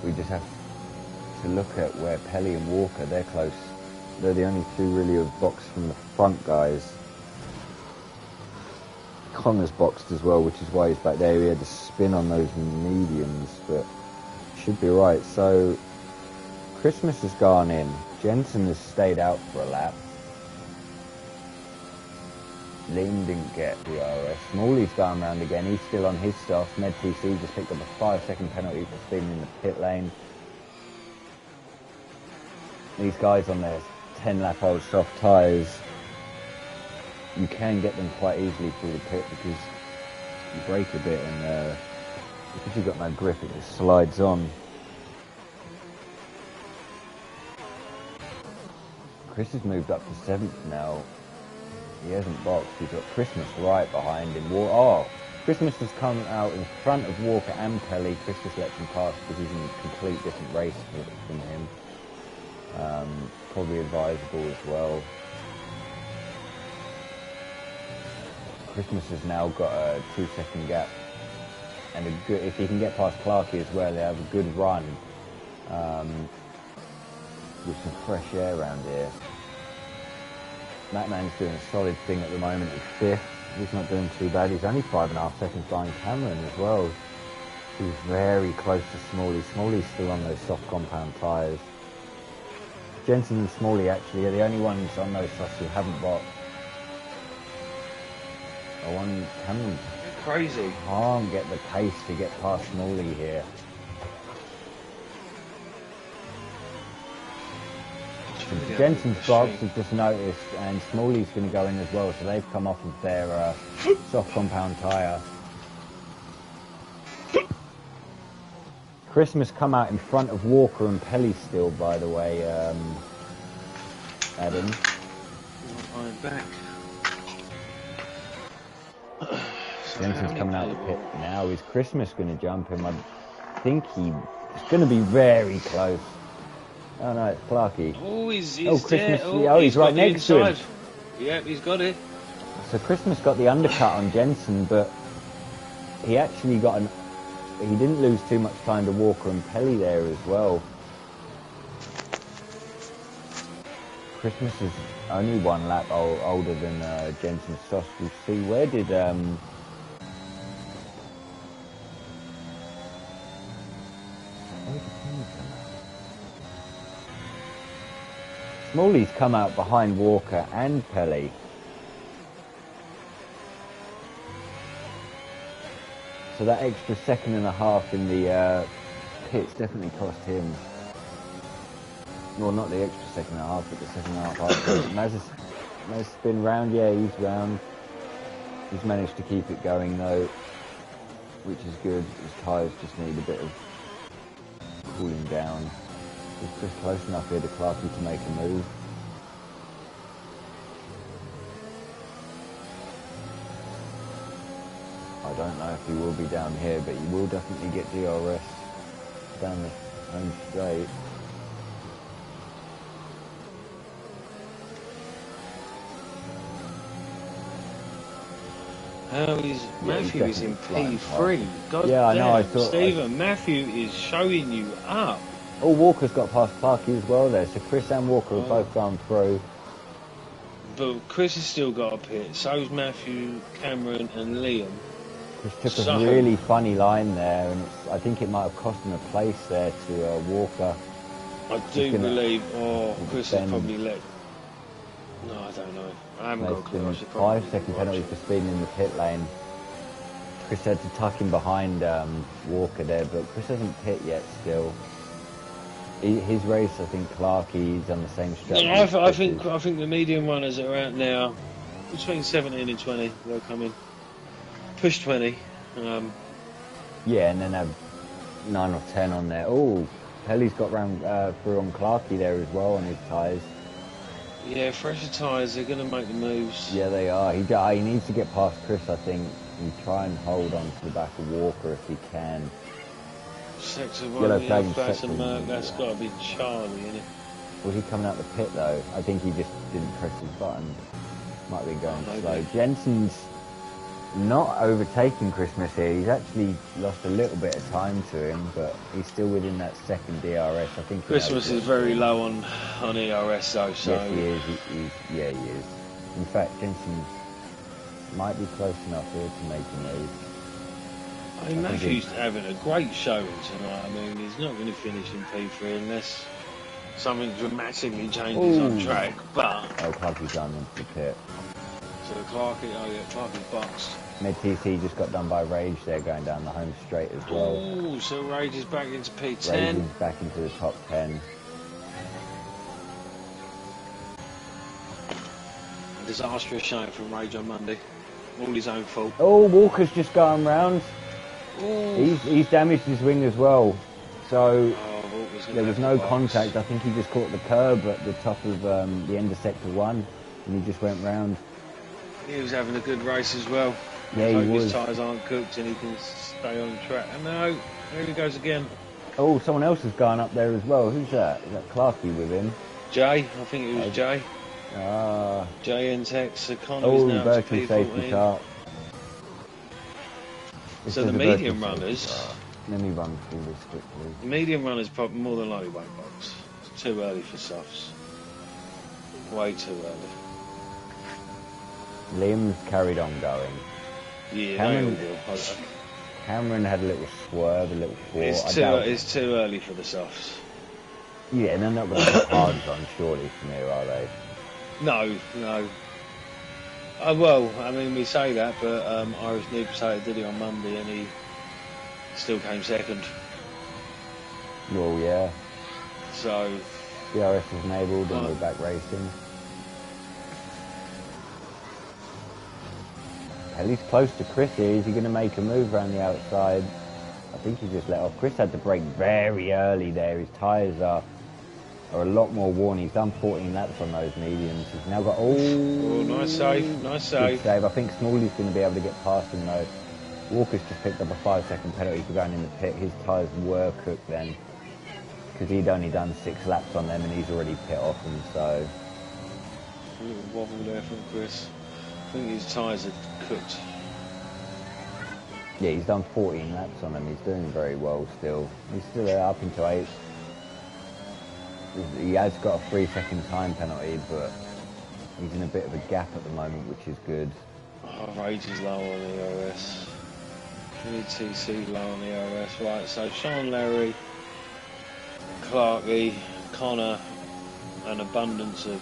We just have to look at where Pelly and Walker, they're close. They're the only two really who've boxed from the front guys. Connor's boxed as well, which is why he's back there. He had to spin on those mediums, but should be right. So Christmas has gone in. Jensen has stayed out for a lap. Liam didn't get the RS. Smalley's going round again. He's still on his stuff. Med TC just picked up a 5-second penalty for speeding in the pit lane. These guys on their 10-lap-old soft tyres, you can get them quite easily through the pit because you brake a bit and because you've got no grip, it just slides on. Chris has moved up to 7th now. He hasn't boxed. He's got Christmas right behind him. Christmas has come out in front of Walker and Pelly. Chris just lets him pass because he's in a complete different race from him. Probably advisable as well. Christmas has now got a 2-second gap, and if he can get past Clarkey as well, they have a good run with some fresh air around here. Matman's doing a solid thing at the moment at 5th. He's not doing too bad. He's only 5.5 seconds behind Cameron as well. He's very close to Smalley. Smalley's still on those soft compound tyres. Jensen and Smalley actually are the only ones on those softs who haven't boxed. Cameron
crazy.
Can't get the pace to get past Smalley here. Jensen's box has just noticed, and Smalley's going to go in as well, so they've come off of their soft compound tyre. Christmas come out in front of Walker and Pelly still, by the way, Adam.
I'm back.
Jensen's coming out of the pit now. Is Christmas going to jump him? I think he's going to be very close. Oh no, it's Clarkey.
He's
right next to him.
Yep, he's got it.
So Christmas got the undercut on Jensen, but he actually he didn't lose too much time to Walker and Pelly there as well. Christmas is only 1 lap older than Jensen's sauce. We'll see, where did Smalley's come out behind Walker and Pelly. So that extra 1.5 seconds in the pits definitely cost him. Well, not the extra 1.5 seconds, but the 2.5 seconds. Maz's been round, yeah, he's round. He's managed to keep it going though, which is good. His tyres just need a bit of cooling down. He's just close enough here to Clarkey to make a move. I don't know if he will be down here, but he will definitely get DRS. down the home straight.
Matthew is in P3. God
yeah, I know. I
damn,
thought
Stephen, Matthew is showing you up.
Oh, Walker's got past Clarkey as well there. So Chris and Walker have both gone through.
But Chris has still got a pit. So's Matthew, Cameron, and Liam.
Chris took a really funny line there, and I think it might have cost him a place there to Walker.
I do believe. Chris has probably let. No, I don't know. I haven't got a clue.
5-second penalty for speeding in the pit lane. Chris had to tuck him behind Walker there, but Chris hasn't pit yet still. His race, I think Clarkey's on the same stretch.
Yeah, I think the medium runners are out now between 17 and 20. They'll come in, push 20.
Yeah, and then have 9 or 10 on there. Oh, Pelly's got round through on Clarkey there as well on his tyres.
Yeah, fresher tyres, they're going to make the moves.
Yeah, they are. He needs to get past Chris, I think, and try and hold on to the back of Walker if he can.
Sector 1, that's got to be Charlie, isn't it?
Was he coming out the pit though? I think he just didn't press his button. Might be going slow. Jensen's not overtaking Christmas here. He's actually lost a little bit of time to him, but he's still within that second DRS. I think
Christmas is very low on ERS though. So
yes, he is. He is. In fact, Jensen might be close enough here to make a move.
I mean, Matthew's having a great showing tonight. I mean, he's not going to finish in P3 unless something dramatically changes on track. But
Clarkey's gone into the pit.
So Clarkey's boxed.
Mid-TC just got done by Rage there, going down the home straight as well.
Oh, so Rage is back into P10.
Rage is back into the top 10.
Disastrous showing from Rage on Monday. All his own fault.
Oh, Walker's just going round. He's damaged his wing as well. So there was no contact. I think he just caught the curb at the top of the end of sector 1, and he just went round.
He was having a good race as well.
Yeah, he was.
His tyres aren't cooked and he can stay on track. And no, there he goes again.
Oh, someone else has gone up there as well. Who's that? Is that Clarkey with him?
Jay, I think it was Jay. Jay and Tex.
Oh, Berkeley safety car.
So the medium runners.
Let me run through this quickly.
The medium runners probably more than likely won't box. It's too early for softs. Way too early.
Liam's carried on going.
Yeah,
Cameron had a little swerve, a little fall.
It's too early for the softs.
Yeah, and they're not going to put hards on surely from here, are they?
No. Well, I mean, we say that, but Irish New Potato did it on Monday and he still came second.
Well, yeah.
So
DRS is enabled and we're back racing. At least close to Chris here. Is he going to make a move around the outside? I think he just let off. Chris had to brake very early there. His tyres are a lot more worn. He's done 14 laps on those mediums. He's now got... Oh,
nice save.
Good save. I think Smalley's going to be able to get past him though. Walker's just picked up a 5-second penalty for going in the pit. His tyres were cooked then, because he'd only done 6 laps on them and he's already pit off them, so...
A little wobble there from Chris. I think his tyres are cooked.
Yeah, he's done 14 laps on them. He's doing very well still. He's still up into 8th. He has got a 3-second time penalty, but he's in a bit of a gap at the moment, which is good.
Rage is low on ERS. TC low on ERS. Right, so Sean Larry, Clarkey, Connor, an abundance of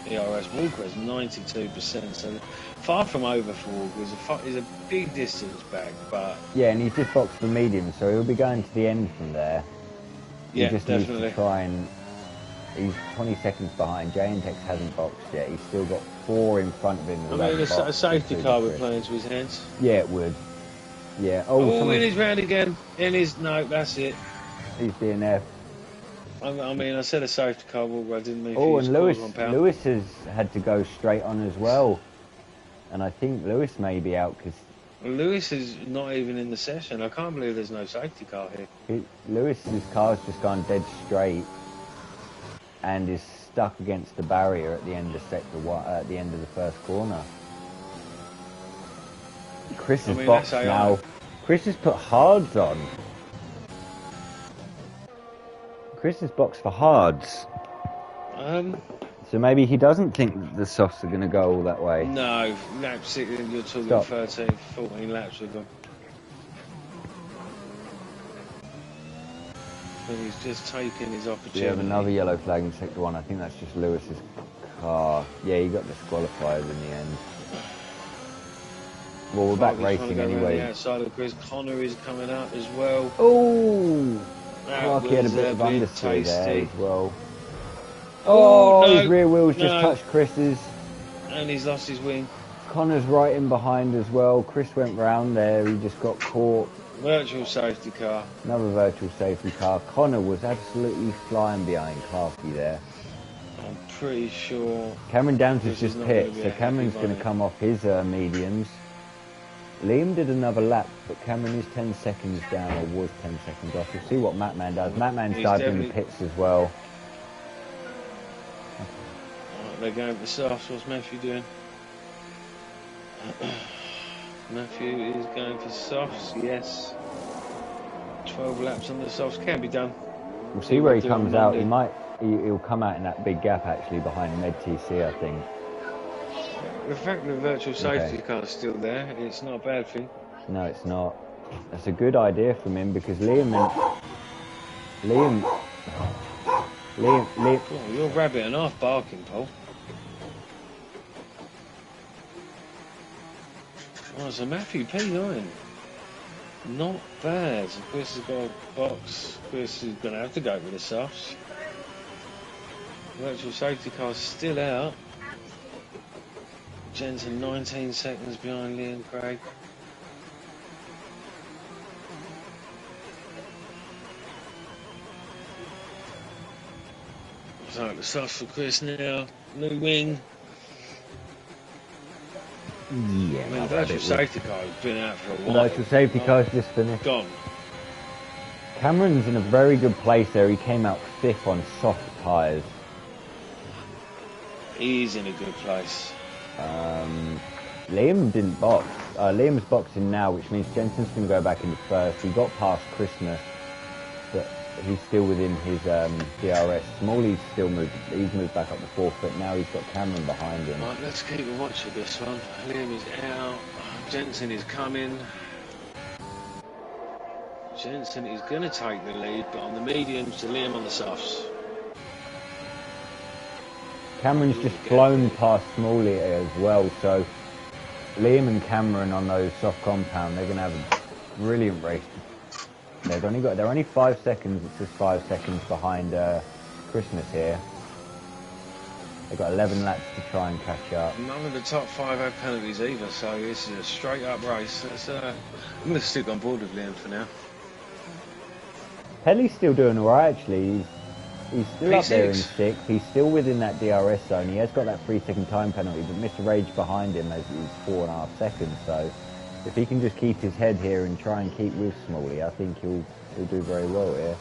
ERS. Walker has 92%, so far from over for Walker. He's a big distance back, but...
Yeah, and he's just boxed for medium, so he'll be going to the end from there.
Yeah,
he just
definitely.
needs to try and... He's 20 seconds behind. J&Tex hasn't boxed yet. He's still got 4 in front of him.
I mean, a safety car would play into his hands.
Yeah, it would. Yeah.
Oh, in his round again. No, that's it.
He's DNF.
I mean, I said a safety car, but I didn't mean...
Oh, and Lewis has had to go straight on as well. And I think Lewis may be out because
Lewis is not even in the session. I can't believe there's no safety car here.
Lewis's car's just gone dead straight and is stuck against the barrier at the end of sector one, at the end of the first corner. Chris is boxed now. Chris has put hards on. Chris is boxed for hards. So maybe he doesn't think that the softs are going to go all that way.
No, lap 6, you're talking 13, 14 laps with them. But he's just taken his opportunity.
We have another yellow flag in sector 1. I think that's just Lewis's car. Yeah, he got disqualified in the end. Well, we're back racing anyway.
Outside of Chris, Connor is coming up as well.
Oh! Clarky had a bit of understeer there as well. Oh, no, his rear wheels just touched Chris's.
And he's lost his wing.
Connor's right in behind as well. Chris went round there. He just got caught.
Virtual safety car.
Another virtual safety car. Connor was absolutely flying behind Clarky there.
I'm pretty sure...
Cameron Downs has just pit, so Cameron's going to come off his mediums. Liam did another lap, but Cameron is 10 seconds down, or was 10 seconds off. We'll see what Mattman does. Mattman's dived in the pits as well.
Right, they're going for the softs. What's Matthew doing? Matthew is going for softs, yes. 12 laps on the softs can be done.
We'll see where he comes out. He'll come out in that big gap actually behind Med TC, I think.
The fact that the virtual safety car is still there, it's not a bad thing.
No, it's not. That's a good idea from him because Liam.
Oh, you're rabbit and half barking, Paul. Oh, so Matthew P9. Not bad. So Chris has got a box. Chris is going to have to go with the softs. Virtual safety car is still out. Jensen 19 seconds behind Liam Craig. So the softs for Chris now. New wing.
Yeah,
I mean, the virtual safety car has been out for a while.
The virtual safety car's just finished.
Gone.
Cameron's in a very good place there. He came out 5th on soft tyres.
He's in a good place.
Liam didn't box. Liam's boxing now, which means Jensen's going to go back into 1st. He got past Christmas, but he's still within his DRS. Smalley's still moved. He's moved back up to 4th, but now he's got Cameron behind him.
Right, let's keep a watch of this one. Liam is out. Jensen is coming. Jensen is going to take the lead, but on the mediums to Liam on the softs.
Cameron's just flown past Smalley as well, so Liam and Cameron on those soft compound, they're going to have a brilliant race. They're only 5 seconds. It's just 5 seconds behind Christmas here. They've got 11 laps to try and catch up.
None of the top 5 have penalties either, so this is a straight up race. I'm going to stick on board with Liam for now.
Pedley's still doing alright actually. He's still P6. Up there in 6th. He's still within that DRS zone. He has got that 3-second time penalty, but Mr. Rage behind him is 4.5 seconds. So if he can just keep his head here and try and keep with Smalley, I think he'll do very well here.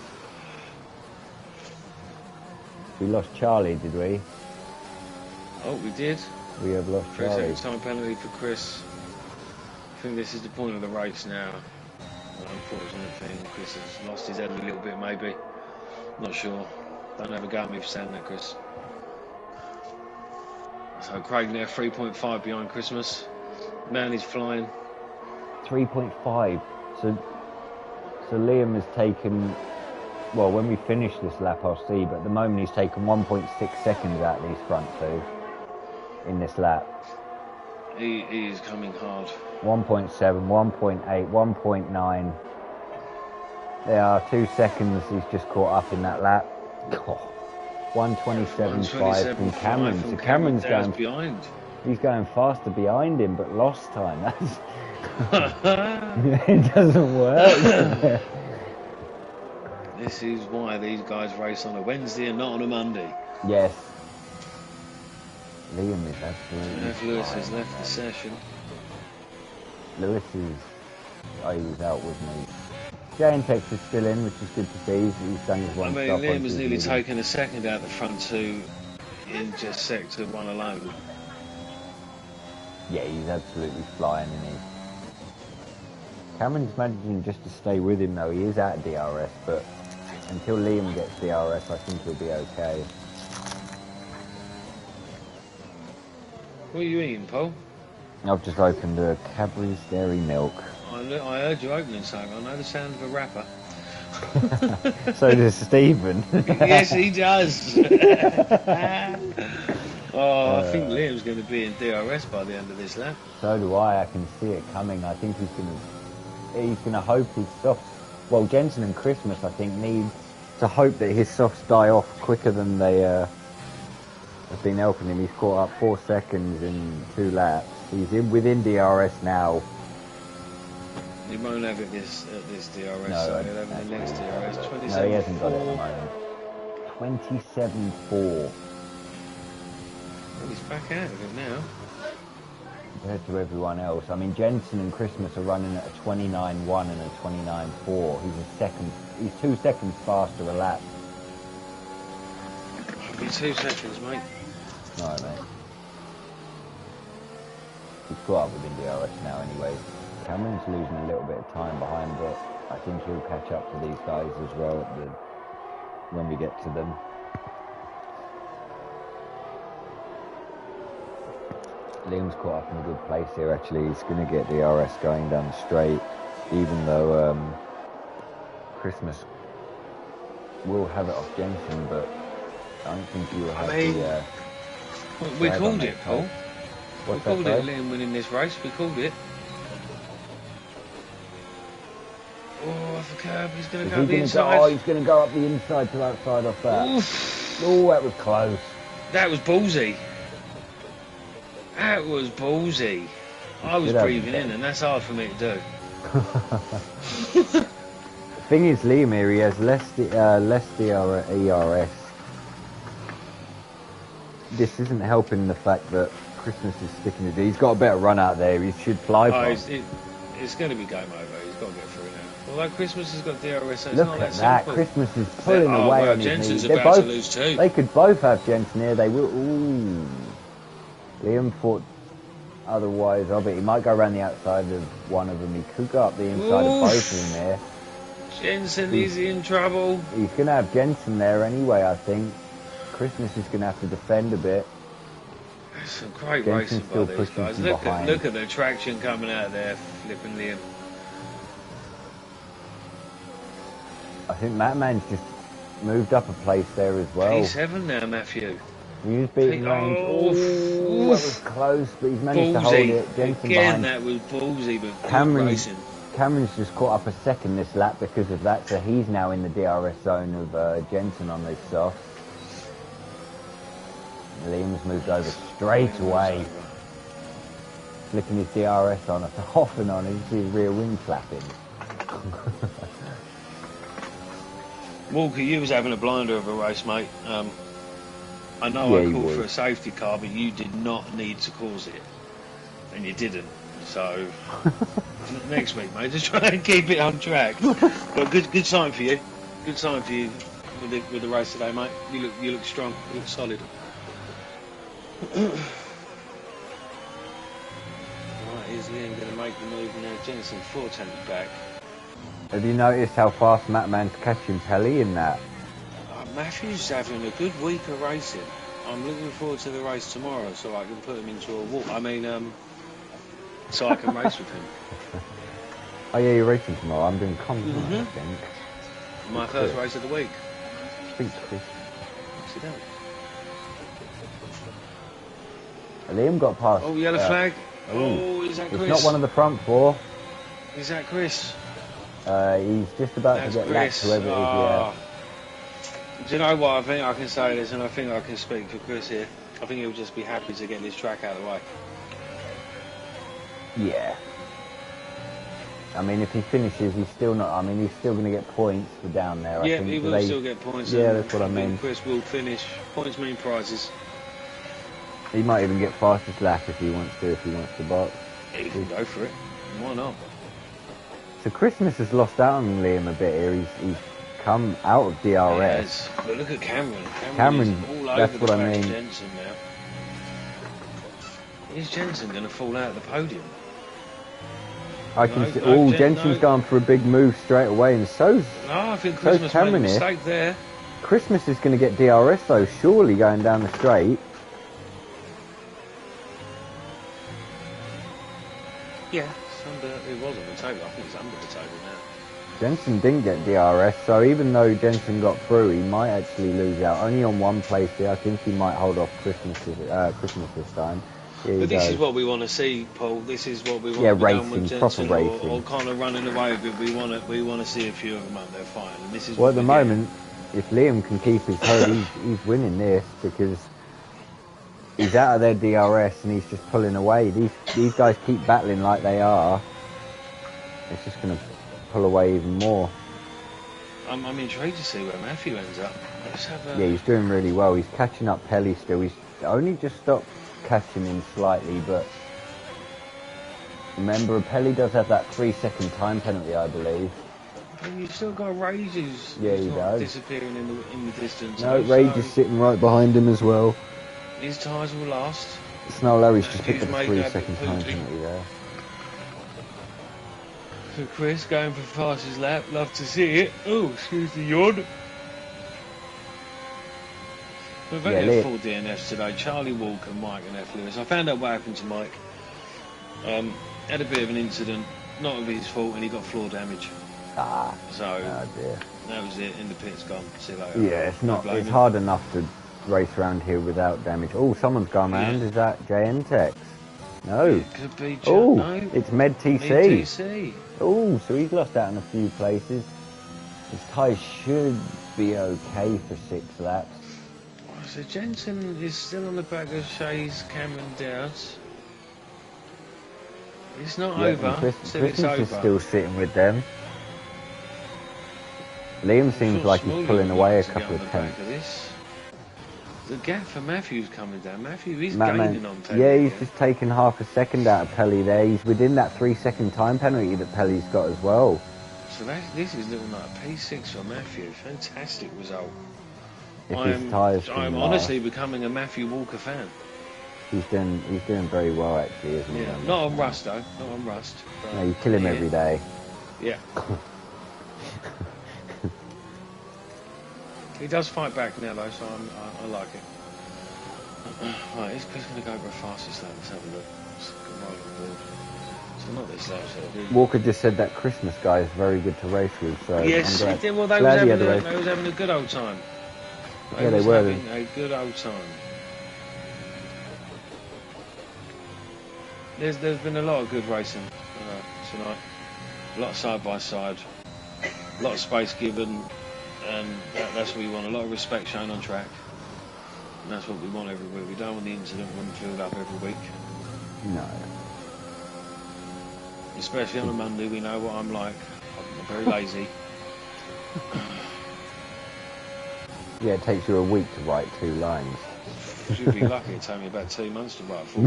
We lost Charlie, did we?
Oh, we did.
We have lost Charlie.
3-second time penalty for Chris. I think this is the point of the race now. Unfortunate thing, Chris has lost his head a little bit, maybe. Not sure. Don't have a go at me for saying that, Chris. So Craig now 3.5 behind Christmas. Man is flying.
3.5. So Liam has taken. Well, when we finish this lap, I'll see. But at the moment, he's taken 1.6 seconds out of these front two in this lap.
He is coming hard.
1.7, 1.8, 1.9. There are 2 seconds. He's just caught up in that lap. 127.5 from Cameron. So Cameron's going
behind.
He's going faster behind him, but lost time. It doesn't work.
This is why these guys race on a Wednesday and not on a Monday.
Yes. Liam is absolutely.
Jeff Lewis has left the session.
Lewis is, he was out with me. Jay and Tex is still in, which is good to see. He's done his one stop.
Liam was nearly taking a second out the front two in just sector one alone.
Yeah, he's absolutely flying, isn't he? Cameron's managing just to stay with him though. He is out of DRS, but until Liam gets DRS, I think he'll be okay.
What are you eating, Paul?
I've just opened a Cadbury's Dairy Milk.
I heard you opening something. I know the sound of a wrapper.
So does Stephen.
Yes, he does. I think Liam's going to be in DRS by the end of this lap.
So do I. I can see it coming. I think he's going to hope his softs. Well, Jensen and Christmas, I think, need to hope that his softs die off quicker than they have been helping him. He's caught up 4 seconds in 2 laps. He's within DRS now.
He won't have it this DRS,
No,
so he'll have it the next DRS. 27.4.
No, he hasn't got it at the moment. 27.4.
Well, he's back out of it now.
Compared to everyone else. I mean, Jensen and Christmas are running at a 29.1 and a 29.4. He's 2 seconds faster a lap.
It'll be 2 seconds, mate.
Alright, mate. He's caught up within DRS now anyway. Cameron's losing a little bit of time behind, but I think he'll catch up to these guys as well when we get to them. Liam's caught up in a good place here actually. He's going to get the RS going down straight, even though Christmas will have it off Jensen, but I don't think he will have
we called it, Paul. We called it,
Liam
Liam winning this race. We called it. Oh, off the curb. He's going to go up the inside.
He's going to go up the inside to outside off that.
Oof.
Oh, that was close.
That was ballsy. That was ballsy. I was breathing in, and that's hard for me to do.
The thing is, Liam here, he has less ERS. This isn't helping the fact that Christmas is sticking to. He's got a better run out there. He should fly past.
It's going to be game over. He's got to get through now. Although Christmas has got DRS, so it's
Look
not
at
that
that.
simple.
Christmas is pulling away on his
Jensen's
knee.
about to lose too.
They could both have Jensen here. They will. Ooh. Liam thought otherwise of it. He might go around the outside of one of them. He could go up the inside of both of them there.
Jensen is in trouble.
He's going to have Jensen there anyway, I think. Christmas is going to have to defend a bit.
Some great
Jensen's
racing by these
pushing
guys.
from
Look
behind.
at the traction coming out there, flipping Liam.
I think Mattman's just moved up a place there as well.
P7 now, Matthew.
He was beating range. That was close, but he's managed to hold it. Jensen
Again,
behind.
that was ballsy, but
Cameron's
racing.
just caught up a second this lap because of that, so he's now in the DRS zone of Jensen on this soft. Liam's moved over straight away, flicking his DRS on, off and on. You see his rear wing flapping.
Walker, you was having a blinder of a race, mate. I know I called for a safety car, but you did not need to cause it, and you didn't. So next week, mate, just try and keep it on track. But good sign for you. Good sign for you with the race today, mate. You look strong. You look solid. Right, is Liam going to make the move now? Jensen 410 back.
Have you noticed how fast Mattman's catching Pelly in that?
Matthew's having a good week of racing. I'm looking forward to the race tomorrow so I can put him into a walk. So I can race with him.
Oh yeah, you're racing tomorrow. I'm doing comms, I think.
My first race of the week.
Speak to Chris.
Sit down.
Liam got past.
Oh, yellow flag. Oh, is that Chris?
It's not one of the front four.
Is that Chris?
He's just about to get lapped, whoever it is, yeah.
Do you know what? I think I can say this, and I think I can speak for Chris here. I think he'll just be happy to get this track out of the way.
Yeah. I mean, if he finishes, he's still not. I mean, he's still going to get points for down there.
Yeah,
I think.
he will still get points.
Yeah, that's what I mean.
Chris will finish. Points mean prizes.
He might even get fastest lap if he wants to. If he wants to box.
He can go for it. Why not?
So Christmas has lost out on Liam a bit here. He's come out of DRS.
Yes. But look at Cameron. Cameron is all over
that's
the
what I
back
mean.
of Jensen now. Is Jensen going to fall out of the podium?
I can see. Jensen's gone for a big move straight away, and so's.
No, I think Christmas made a mistake there.
Christmas is going to get DRS though, surely going down the straight.
Yeah, it was on the table. I think it's under the table now.
Jensen didn't get DRS, so even though Jensen got through, he might actually lose out. Only on one place there. I think he might hold off Christmas this time.
But this is what we want to see, Paul. This is what we want.
Yeah,
to be
racing,
done with Jensen,
proper racing,
or kind of running away with it. We want to see a few of them up there fighting. And this is
well, at the moment, if Liam can keep his hold, he's winning this because he's out of their DRS and he's just pulling away. These guys keep battling like they are. It's just going to pull away even more.
I'm intrigued to see where Matthew ends up.
Yeah, he's doing really well. He's catching up Pelly still. He's only just stopped catching him slightly, but remember, Pelly does have that 3-second time penalty, I believe.
But you've still got Rage who's
he does.
disappearing in the distance.
No, Rage is sitting right behind him as well.
His tyres will last.
Snow Larry's just picked up a 3-second time penalty there.
So Chris going for fastest lap, love to see it. Oh, excuse the yawn. We've only had 4 DNFs today. Charlie Walker, Mike and F. Lewis. I found out what happened to Mike. Had a bit of an incident, not of his fault, and he got floor damage. So
dear.
That was it. In the pit's gone. See you later.
Yeah, it's hard enough to race around here without damage. Oh, someone's gone round. Is that JNTEX? No.
It could be.
No. It's MedTC.
MedTC.
Oh, so he's lost out in a few places. His tyres should be okay for 6 laps.
So Jensen is still on the back of Shays, Cameron Dowds. It's not over.
Christmas is still sitting with them. Liam seems like he's pulling away a couple of tenths.
The gap for Matthew's coming down. Matthew is gaining on Pelly.
Yeah, he's just taken half a second out of Pelly there. He's within that 3-second time penalty that Pelly's got as well.
So this is little like P6 for Matthew. Fantastic result. I'm honestly becoming a Matthew Walker fan.
He's doing very well actually, isn't he?
Not on rust though. Not on rust.
No, you kill him every day.
Yeah. He does fight back now though, so I like it. Right, he's going to go for a fastest lap. Let's have a look. So not this lap. So
Walker just said that Christmas guy is very good to race with. So
yes, he did. Well, they was having a good old time.
They were
having a good old time. There's been a lot of good racing tonight. A lot of side by side. A lot of space given. And that's what we want. A lot of respect shown on track. And that's what we want every week. We don't want the incident run filled up every week.
No.
Especially on a Monday, we know what I'm like. I'm very lazy.
Yeah, it takes you a week to write 2 lines.
You'd be lucky. It took me about 2 months to write 4.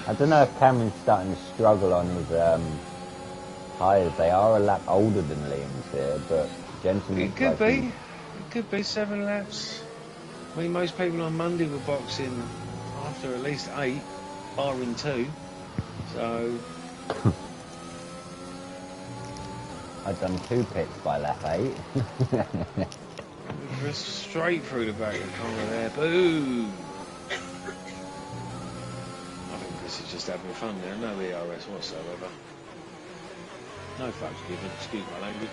I don't know if Cameron's starting to struggle on his tyres. They are a lap older than Liam's here, but Jensen...
It could be. It could be 7 laps. I mean, most people on Monday were boxing after at least 8, barring 2. So...
I've done 2 pits by lap 8.
We're straight through the back of the corner there. Boom! I think this is just having fun there. No ERS whatsoever. No fucks given. Excuse my language.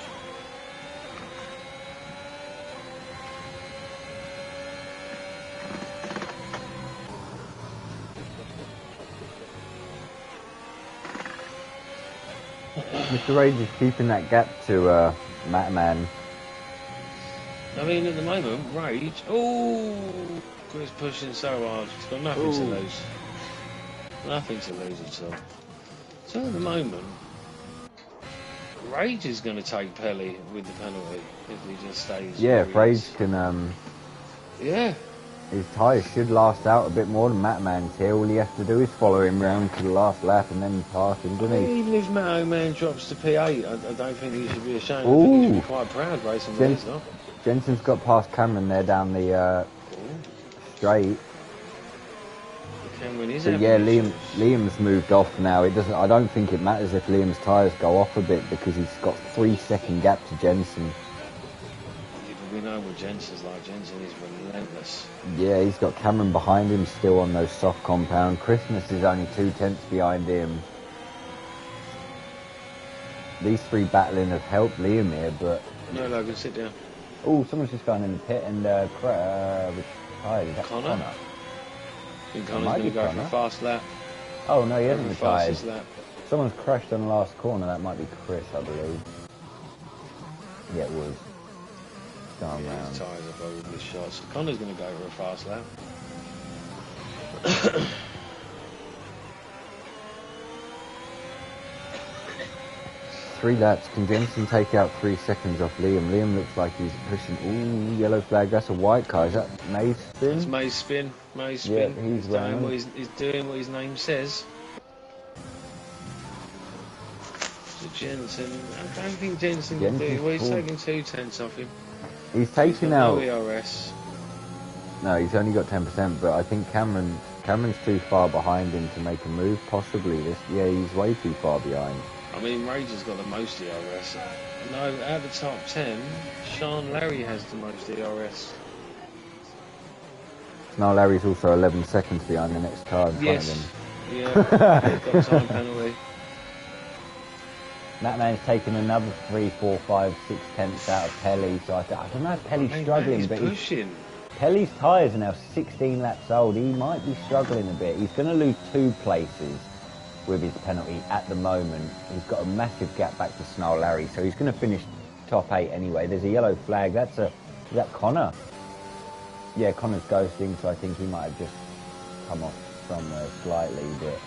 Mr. Rage is keeping that gap to Matman.
I mean, at the moment, Rage... Oh! Chris pushing so hard. He's got nothing to lose. Nothing to lose at all. So at the moment, Rage is going to take Pelly with the penalty if he just stays...
Yeah, if Rage can...
Yeah.
His tyres should last out a bit more than Matman's here. All he has to do is follow him round to the last lap and then pass him, doesn't he?
Even if Man drops to P8, I don't think he should be ashamed. I think he should be quite proud racing with these, not?
Jensen's got past Cameron there down the straight.
Cameron is
but yeah, Liam's moved off now. It doesn't. I don't think it matters if Liam's tyres go off a bit because he's got 3-second gap to Jensen.
We know what Jensen's like. Jensen is relentless.
Yeah, he's got Cameron behind him still on those soft compound. Christmas is only 2/10 behind him. These three battling have helped Liam here, but...
No, Logan, sit down.
Oh, someone's just gone in the pit and which retired. Is that
Connor? I think Connor's going to go for a fast lap.
Oh, no, he hasn't retired.
Lap.
Someone's crashed on the last corner. That might be Chris, I believe. Yeah, it was. Going round.
His tyres are over this shot, so Connor's going to go for a fast lap.
3 laps. Can Jensen take out 3 seconds off Liam? Liam looks like he's pushing. Ooh, yellow flag. That's a white car. Is that May's spin?
It's May's spin. May's spin.
Yeah, he's
doing what his name says. So Jensen, I don't think Jensen can do it. Well, he's taking 2/10 off him.
He's taking out.
No ERS.
No, he's only got 10%, but I think Cameron's too far behind him to make a move. Possibly this. Yeah, he's way too far behind.
I mean, Rage has got the most ERS. No, out of the top 10, Sean Larry has the most ERS.
Now Larry's also 11 seconds behind the next car in front of him.
Yeah, got time penalty.
That man's taken another 3, 4, 5, 6 tenths out of Pelly, so I don't know if Pelly's struggling, but
pushing.
Pelly's tyres are now 16 laps old. He might be struggling a bit. He's going to lose 2 places with his penalty at the moment. He's got a massive gap back to Snarl Larry, so he's going to finish top 8 anyway. There's a yellow flag. Is that Connor? Yeah, Connor's ghosting, so I think he might have just come off somewhere slightly, but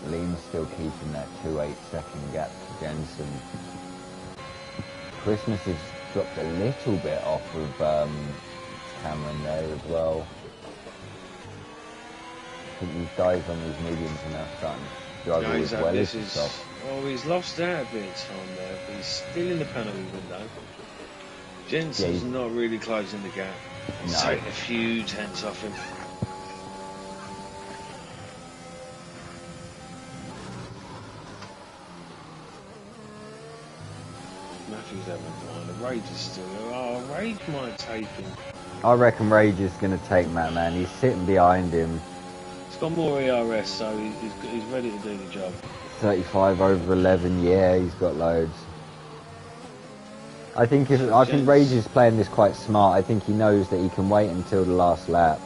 Liam's still keeping that 2-8 second gap to Jensen. Christmas has dropped a little bit off of Cameron there as well. I think these guys on these mediums are now starting to struggle as well as the soft.
Oh, he's lost out a bit of time there, but he's still in the penalty window. Jensen's not really closing the gap. He's taking a few tenths off him. Matthews having fun. Rage is still there. Oh, Rage might take him.
I reckon Rage is going to take Matt, man. He's sitting behind him.
He's got more ERS, so he's ready to do the job.
35 over 11, yeah, he's got loads. I think Rage is playing this quite smart. I think he knows that he can wait until the last lap.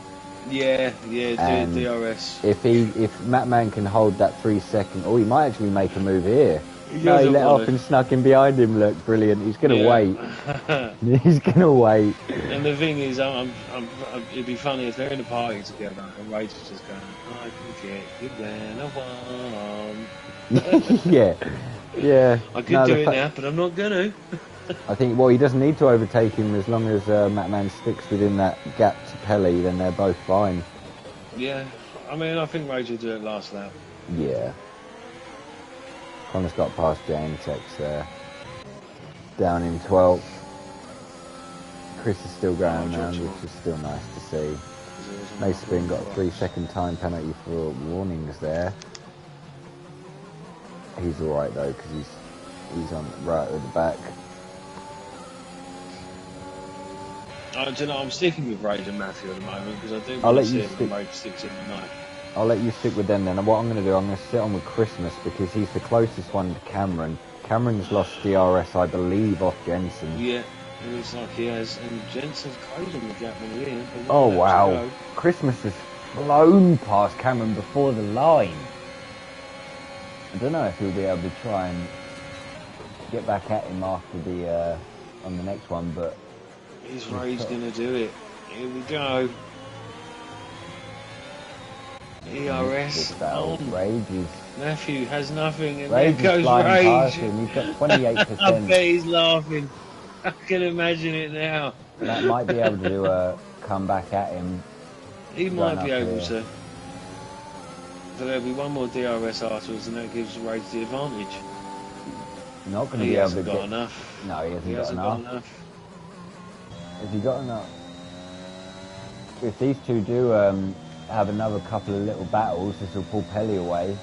Yeah, do DRS.
If Mattman can hold that 3 second, he might actually make a move here. No, he let off and snuck in behind him. Look, brilliant. He's going to wait. He's going to wait.
And the thing is, it'd be funny if they're in a party together and Rage is just going, I can get you when I want.
yeah.
I could do it now, but I'm not going to.
I think, he doesn't need to overtake him as long as Mattman sticks within that gap to Pelly, then they're both fine.
Yeah, I mean, I think Rage will do it last lap.
Yeah. Connor's got past James Tex there. Down in 12th. Chris is still going around, which is still nice to see. Mason got a 3 second time penalty for warnings there. He's alright though, because he's on right at the back.
I'm sticking with Rage and Matthew at the moment because I do
I'll
want
let
to see
you
if
stick.
Rage sticks in tonight.
I'll let you stick with them then. And what I'm going to do, I'm going to sit on with Christmas because he's the closest one to Cameron. Cameron's lost DRS, I believe, off Jensen.
Yeah, it looks like he has. And Jensen's closing the gap on the end.
Oh wow! Christmas has flown past Cameron before the line. I don't know if he'll be able to try and get back at him after the on the next one, but
is Rage going to do it? Here we go. ERS on.
Rage is...
Matthew has nothing, and
Rage
there goes
Rage.
He's
got 28%.
I bet he's laughing. I can imagine it now.
Matt might be able to do a comeback at him.
He might be able
here.
to. But there'll be one more DRS afterwards, and that gives Rage the advantage.
Not going to be able to
get enough.
No, he hasn't got enough. Has he got enough? If these two do have another couple of little battles, this will pull Pelly away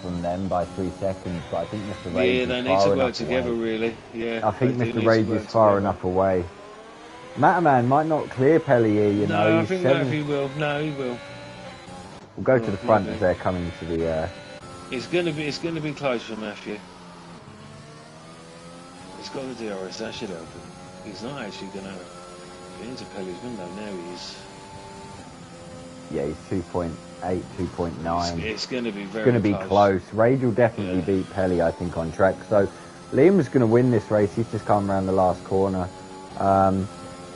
from them by 3 seconds. But I think Mr. Rage is
they need to work together, really. Yeah.
I think Mr. Rage is far enough away. Mataman might not clear Pelly here, you know.
No, I think Matthew will. No, he will.
We'll go to the front as they're coming to the.
It's gonna be close for Matthew. He's got the DRS. That should help him. He's not actually gonna get into Pelly's window now. He's.
Yeah, he's 2.8, 2.9.
It's going to be
It's going to be close. Rage will definitely beat Pelly, I think, on track. So Liam's going to win this race. He's just come around the last corner.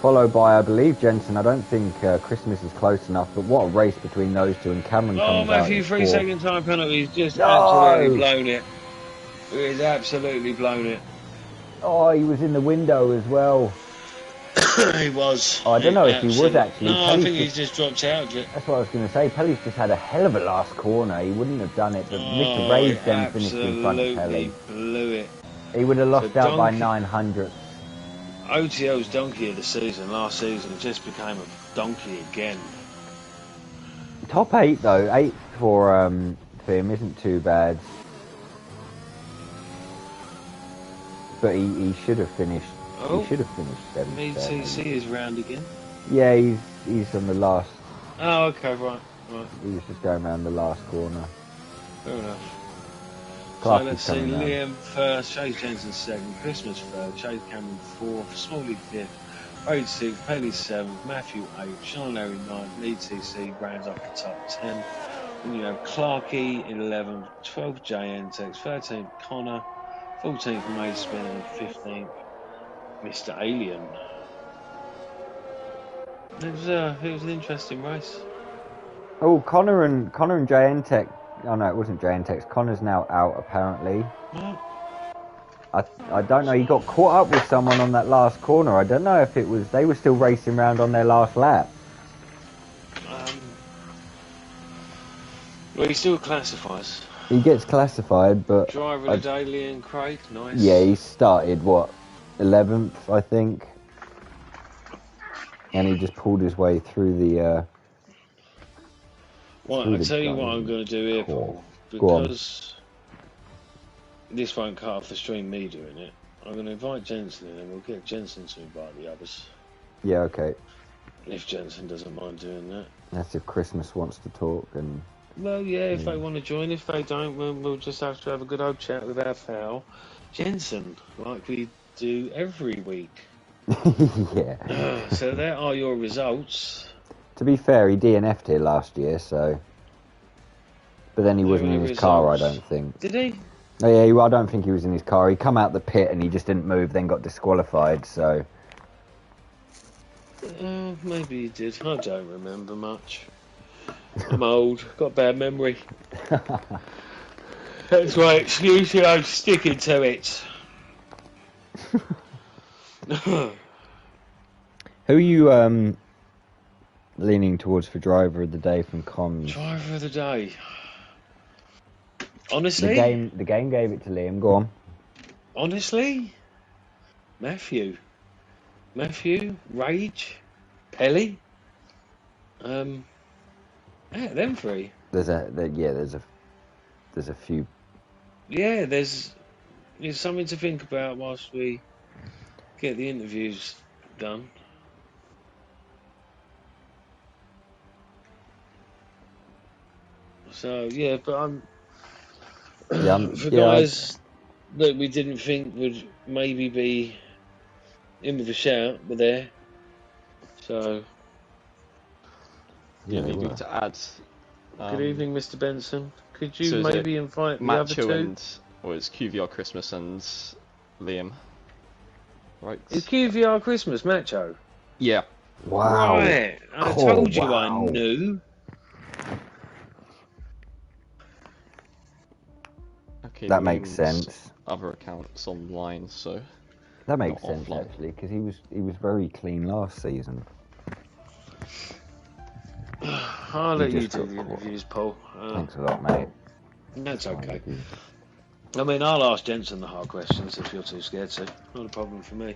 Followed by, I believe, Jensen. I don't think Christmas is close enough, but what a race between those two. And Cameron comes out.
Matthew, 3 second time penalty. He's just absolutely blown it. He's absolutely blown it.
Oh, he was in the window as well.
He was.
Oh, I don't know if he was actually.
No, I think he's just dropped out of it.
That's what I was going to say. Pelly's just had a hell of a last corner. He wouldn't have done it, but Mr. Rage then finished in front of Pelly.
Blew it.
He would have lost out by 900.
OTL's donkey of the season, last season, just became a donkey again.
Top 8 though, 8 for him isn't too bad. But he should have finished.
Oh,
he should have finished 7th.
TC is round again.
Yeah, he's on the last.
Oh, okay, right.
He was just going around the last corner.
Fair enough.
Clark
so let's see, Liam first, Chase Jensen second, Christmas third, Chase Cameron fourth, Smalley fifth, Rage sixth, Pelly seventh, Matthew eighth, Sean Larry ninth, Lee TC rounds up the top 10. Then you have Clarkey 11th, 12th JNTEX, 13th Connor, 14th Mace Spinner, and 15th Mr. Alien. It was an interesting race.
Oh, Connor and JNTech. Oh no, it wasn't JNTech. Connor's now out apparently. I don't know. He got caught up with someone on that last corner. I don't know if it was they were still racing around on their last lap.
Well, he still classifies.
He gets classified, but
driver of the day, Liam Craig, nice.
Yeah, he started 11th, I think, and he just pulled his way through the.
Well, I'll tell you what I'm going to do here, Paul, because this won't cut off the stream me doing it. I'm going to invite Jensen in, and we'll get Jensen to invite the others.
Yeah, okay.
If Jensen doesn't mind doing that.
That's if Christmas wants to talk and.
Well, yeah, if they want to join. If they don't, we'll just have to have a good old chat with our pal Jensen, like we do every week.
Yeah.
So there are your results.
To be fair, he DNF'd here last year, so. But then he wasn't in his car, I don't think.
Did he?
Oh, yeah, I don't think he was in his car. He come out the pit and he just didn't move, then got disqualified, so.
Maybe he did. I don't remember much. I'm old, got bad memory. That's my excuse, and I'm sticking to it.
Who are you leaning towards for driver of the day from comms?
Driver of the day. Honestly,
the game gave it to Liam. Go on.
Honestly, Matthew, Rage, Pelly. Yeah, them three.
There's a few.
Yeah, there's something to think about whilst we get the interviews done. So yeah, but for guys that we didn't think would maybe be in with a shout, were there. So.
Yeah, anything to add?
Good evening, Mr. Benson. Could you maybe invite the other two?
Or it's QVR Christmas and Liam. Right.
It's QVR Christmas, Macho?
Yeah.
Wow.
Right. I told you I knew.
Okay,
that makes sense.
Other accounts online, so.
That makes
Not
sense
offline.
actually, because he was very clean last season.
I'll
He
let you
just
do
got
the
caught.
interviews, Paul.
Thanks a lot, mate.
That's
Kind
okay.
of you.
I mean, I'll ask Jensen the hard questions if you're too scared to. Not a problem for me.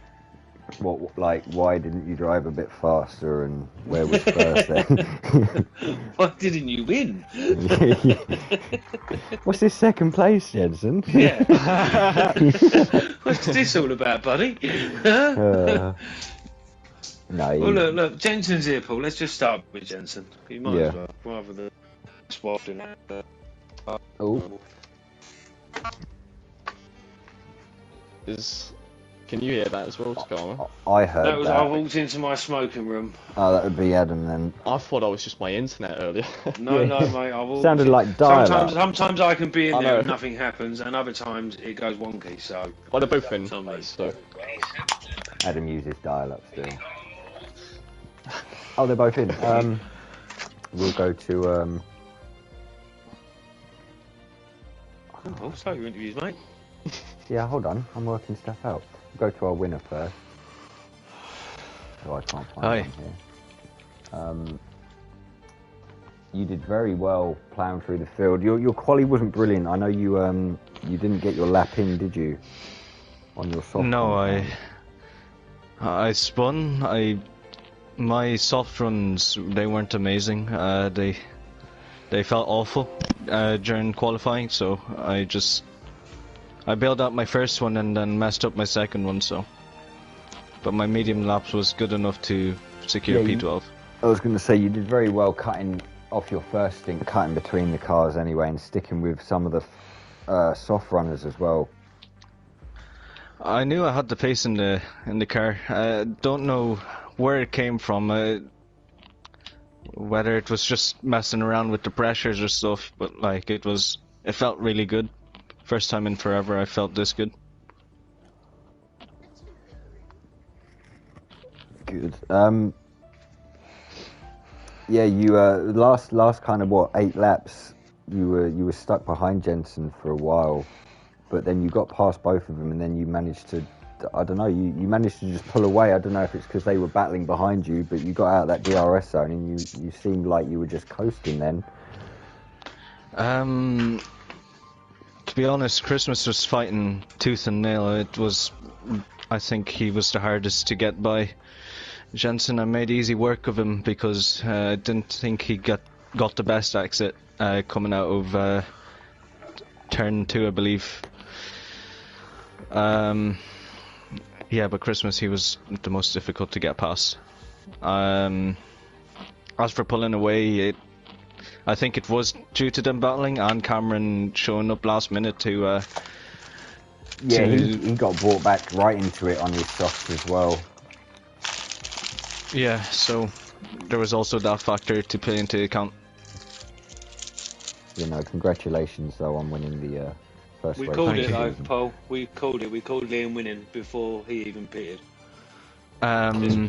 What, like, why didn't you drive a bit faster, and where was first then?
Why didn't you win?
What's this second place, Jensen?
Yeah. What's this all about, buddy?
No,
Well, look, Jensen's here, Paul. Let's just start with Jensen. You might
Yeah.
as well, rather than swapping it.
Oh,
Can you hear that as well, Scarman?
I heard
That was,
that.
I walked into my smoking room.
Oh, that would be Adam then.
I thought that was just my internet earlier.
No,
Yeah.
no, mate. I walked
Sounded
in.
like dial-up.
Sometimes I can be in
I
there
know.
and nothing happens, and other times it goes wonky. So,
Well, they're both in,
It's on me.
so
Adam uses dial-up still. Oh, they're both in. We'll go to
oh, slow your interviews, mate.
Yeah, hold on. I'm working stuff out. We'll go to our winner first. So I can't find
Hi.
one here. You did very well ploughing through the field. Your quali wasn't brilliant. I know you you didn't get your lap in, did you? On your soft.
No,
run.
I spun. My soft runs, they weren't amazing. They felt awful during qualifying, so I bailed out my first one and then messed up my second one. So, but my medium laps was good enough to secure
Yeah,
P12.
I was going to say you did very well cutting off your first stint, cutting between the cars anyway, and sticking with some of the soft runners as well.
I knew I had the pace in the car. I don't know where it came from. Whether it was just messing around with the pressures or stuff, but like it felt really good. First time in forever I felt this good.
Good. Yeah, you last kind of 8 laps, you were stuck behind Jensen for a while, but then you got past both of them, and then you managed to, I don't know, you managed to just pull away. I don't know if it's because they were battling behind you, but you got out of that DRS zone, and you seemed like you were just coasting then.
To be honest, Christmas was fighting tooth and nail. I think he was the hardest to get by. Jensen, I made easy work of him because I didn't think he got the best exit coming out of turn 2, I believe. Yeah, but Christmas, he was the most difficult to get past. As for pulling away, I think it was due to them battling and Cameron showing up last minute to...
Yeah, he got brought back right into it on his softs as well.
Yeah, so there was also that factor to pay into account.
You know, congratulations though on winning the first
We
race.
called
Thank
it
you.
though, Paul. We called it. We called Liam winning before he even pitted.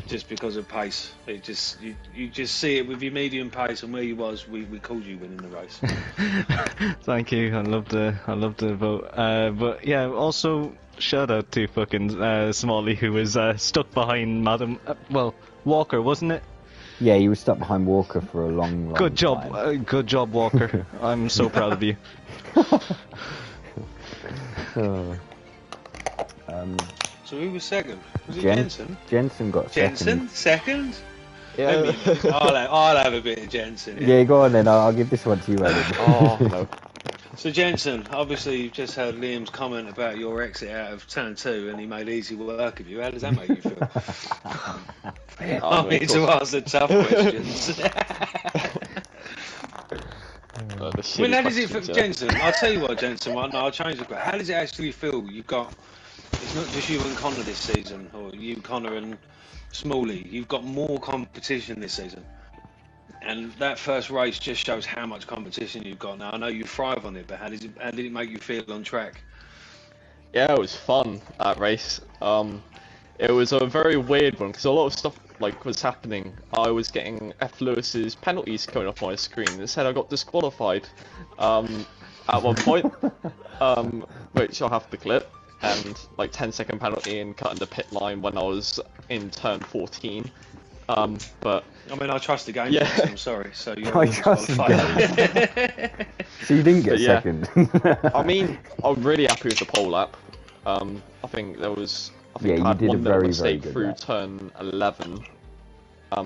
Just because of pace. You just see it with your medium pace and where you was. We called you winning the race.
Thank you. I love the vote. But yeah, also shout out to fucking Smalley, who was stuck behind Madam. Walker, wasn't it?
Yeah, you were stuck behind Walker for a long
Good job,
time.
good job, Walker. I'm so proud of you.
So who was second? Was it
Jensen?
Jensen?
Jensen got
Jensen second.
yeah.
I'll have a bit of Jensen.
second. Yeah, go on then. I'll give this one to you, Adam.
Oh no.
So Jensen, obviously you've just heard Liam's comment about your exit out of turn 2, and he made easy work of you. How does that make you feel? I need to ask the tough questions. Well, how does it feel, Jensen? I'll tell you what, Jensen. I'll change the question. How does it actually feel? You've got, it's not just you and Connor this season, or you, Connor, and Smalley. You've got more competition this season, and that first race just shows how much competition you've got. Now I know you thrive on it, but how did it make you feel on track?
Yeah, it was fun, that race. It was a very weird one because a lot of stuff was happening. I was getting F. Lewis's penalties coming up on my screen. It said I got disqualified at one point, which I'll have to clip. and like 10-second penalty and cutting the pit line when I was in turn 14. But
I mean, I trust the game.
Yeah.
I'm sorry. So you're
I trust the
disqualified.
So you didn't get
But yeah.
second.
I mean, I'm really happy with the pole lap. I think there was. I think
Yeah,
I
you
had
did a
one little
very,
mistake
very good
through
lap.
turn 11.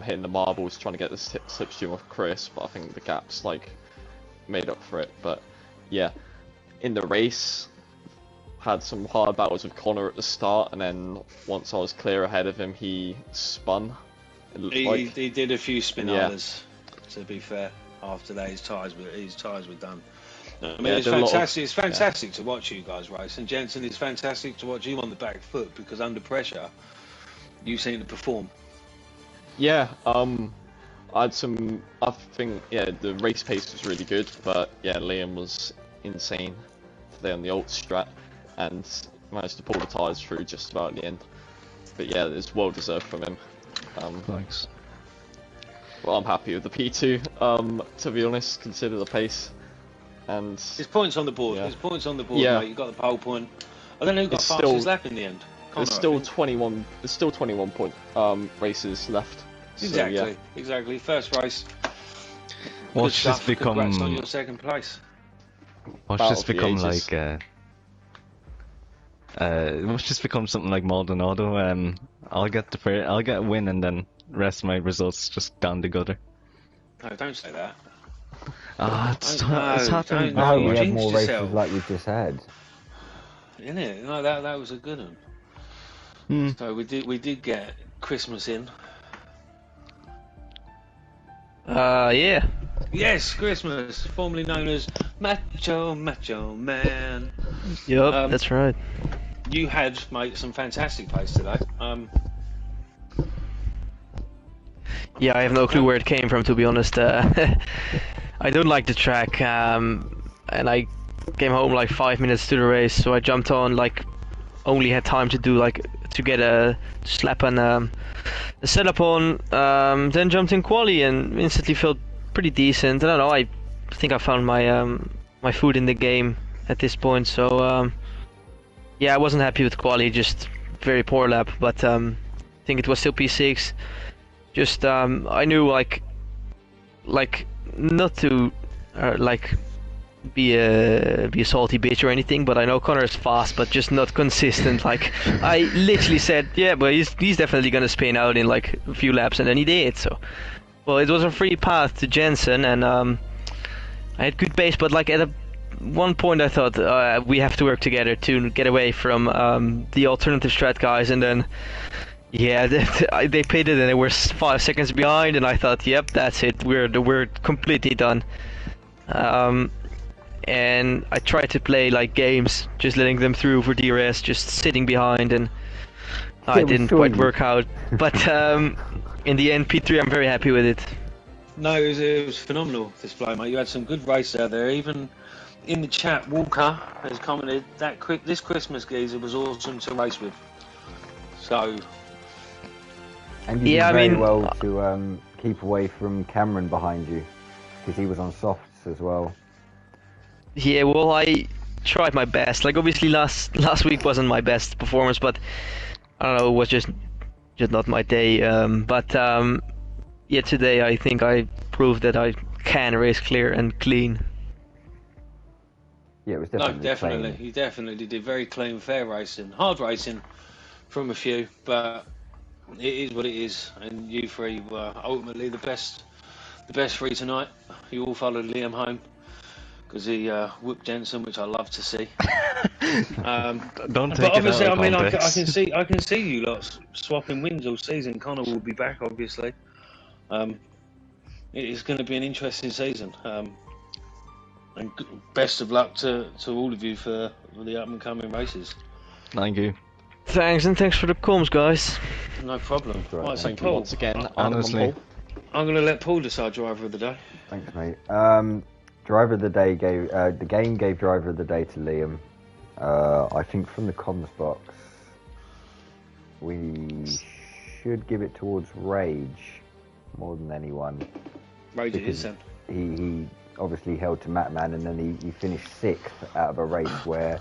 Hitting the marbles, trying to get the slipstream off Chris, but I think the gaps like made up for it. But yeah, in the race, had some hard battles with Connor at the start, and then once I was clear ahead of him, he spun. It looked like.
He did a few spinalas, to be fair. After that, his tyres were done. I mean,
Yeah,
it's
did a lot of-
fantastic. It's fantastic to watch you guys race, and Jensen, it's fantastic to watch you on the back foot because under pressure, you seem to perform.
Yeah, I had some. I think the race pace was really good, but yeah, Liam was insane today on the ult strat, and managed to pull the tyres through just about at the end. But yeah, it's well deserved from him.
Thanks.
Well, I'm happy with the P2. To be honest, consider the pace, and
There's points on the board.
Yeah.
There's points on the board,
Yeah.
mate. You got the pole point. I don't know who got
It's
fastest
still-
lap in the end. Connor,
there's
I
still
think.
21. There's still 21 point races left. So,
Exactly,
yeah.
exactly. First race.
Watch
Good
this
stuff. Congrats on
become.
your second place.
Watch
Battle
this
of the
become
ages.
like. Watch this become something like Maldonado. I'll get a win, and then rest of my results just down the gutter.
No, don't say that.
It's
Don't- no,
happened.
don't-
I hope
you
we have
jinxed
more races
yourself.
like we've just had.
Isn't it? No, that was a good one.
Hmm.
So we did get Christmas in.
Yeah.
Yes, Christmas, formerly known as Macho Man.
Yep, that's right.
You had, mate, some fantastic plays today.
Yeah, I have no clue where it came from, to be honest. I don't like the track, and I came home like 5 minutes to the race, so I jumped on, like, only had time to do, like, to get a slap and a setup on, then jumped in quali and instantly felt pretty decent. I don't know, I think I found my my foot in the game at this point, so yeah, I wasn't happy with quali, just very poor lap, but I think it was still P6. Just I knew like not to like be a salty bitch or anything, but I know Connor is fast, but just not consistent. Like I literally said, yeah, but he's definitely gonna spin out in like a few laps, and then he did. So, well, it was a free path to Jensen, and I had good pace, but like at one point I thought we have to work together to get away from the alternative strat guys, and then. Yeah, they pitted and they were 5 seconds behind, and I thought, yep, that's it. We're completely done. And I tried to play like games, just letting them through for DRS, just sitting behind, and I didn't quite work out. But in the end, P3, I'm very happy with it.
No, it was phenomenal display, mate. You had some good race out there. Even in the chat, Walker has commented that this Christmas geezer was awesome to race with. So.
And you
Yeah,
did
I
very
mean,
well to keep away from Cameron behind you, because he was on softs as well.
Yeah, well, I tried my best. Like, obviously, last week wasn't my best performance, but I don't know, it was just not my day. But yeah, today I think I proved that I can race clear and clean.
Yeah, it was
No,
definitely
definitely.
clean.
He definitely did very clean, fair racing. Hard racing from a few, but it is what it is. And you three were ultimately the best three tonight. You all followed Liam home because he whooped Jensen, which I love to see.
Don't take
But obviously,
it out
I
of
mean,
context.
I can see you lot swapping wins all season. Connor will be back, obviously. It is going to be an interesting season. And best of luck to all of you for the up and coming races.
Thank you.
Thanks, and thanks for the comms, guys.
No problem.
Right,
Right, so
Thank you
Paul,
once again.
Honestly.
I'm going to let Paul decide driver of the day.
Thanks, mate. Driver of the day gave the game gave driver of the day to Liam. I think from the comms box, we should give it towards Rage more than anyone.
Rage it
Because
is then.
He obviously held to Matman, and then he finished 6th out of a race where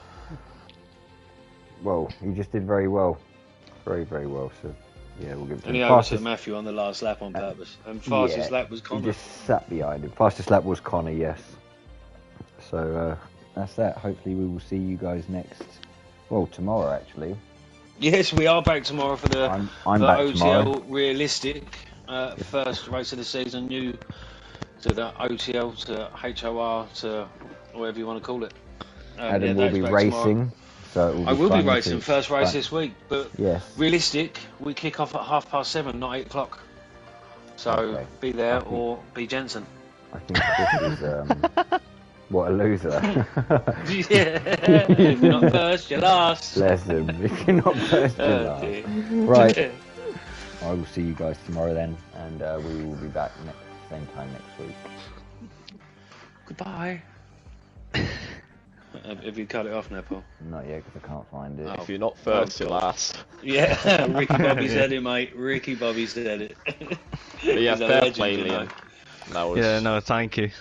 well, he just did very well. Very, very well. So, yeah, we'll give it to
And
him.
he overtook Matthew on the last lap on purpose. And fastest
yeah,
lap was
he
Connor.
just sat behind him. Fastest lap was Connor, yes. So, that's that. Hopefully we will see you guys tomorrow, actually.
Yes, we are back tomorrow for the
I'm
for
back
OTL
tomorrow.
Realistic. First race of the season, new to the OTL, to HOR, to whatever you want to call it.
Adam will be racing. So it will be
I will be
fun
racing,
to-
first race
fun.
this week. But
Yes.
Realistic, we kick off at 7:30, not 8 o'clock. So
Okay.
be there
I think-
or be Jensen.
I think this is what a loser.
Yeah, if you're not first, you're last.
Bless him. If you're not first, you're
Oh,
last.
dear.
Right. I will see you guys tomorrow then, and we will be back same time next week.
Goodbye. Have you cut it off now, Paul?
Not yet because I can't find it.
If you're not first, you're last.
Yeah, Ricky Bobby said it, mate. Ricky Bobby said it.
But yeah,
He's a
fair
legend,
play,
you know.
Liam. That was
Yeah, no, thank you.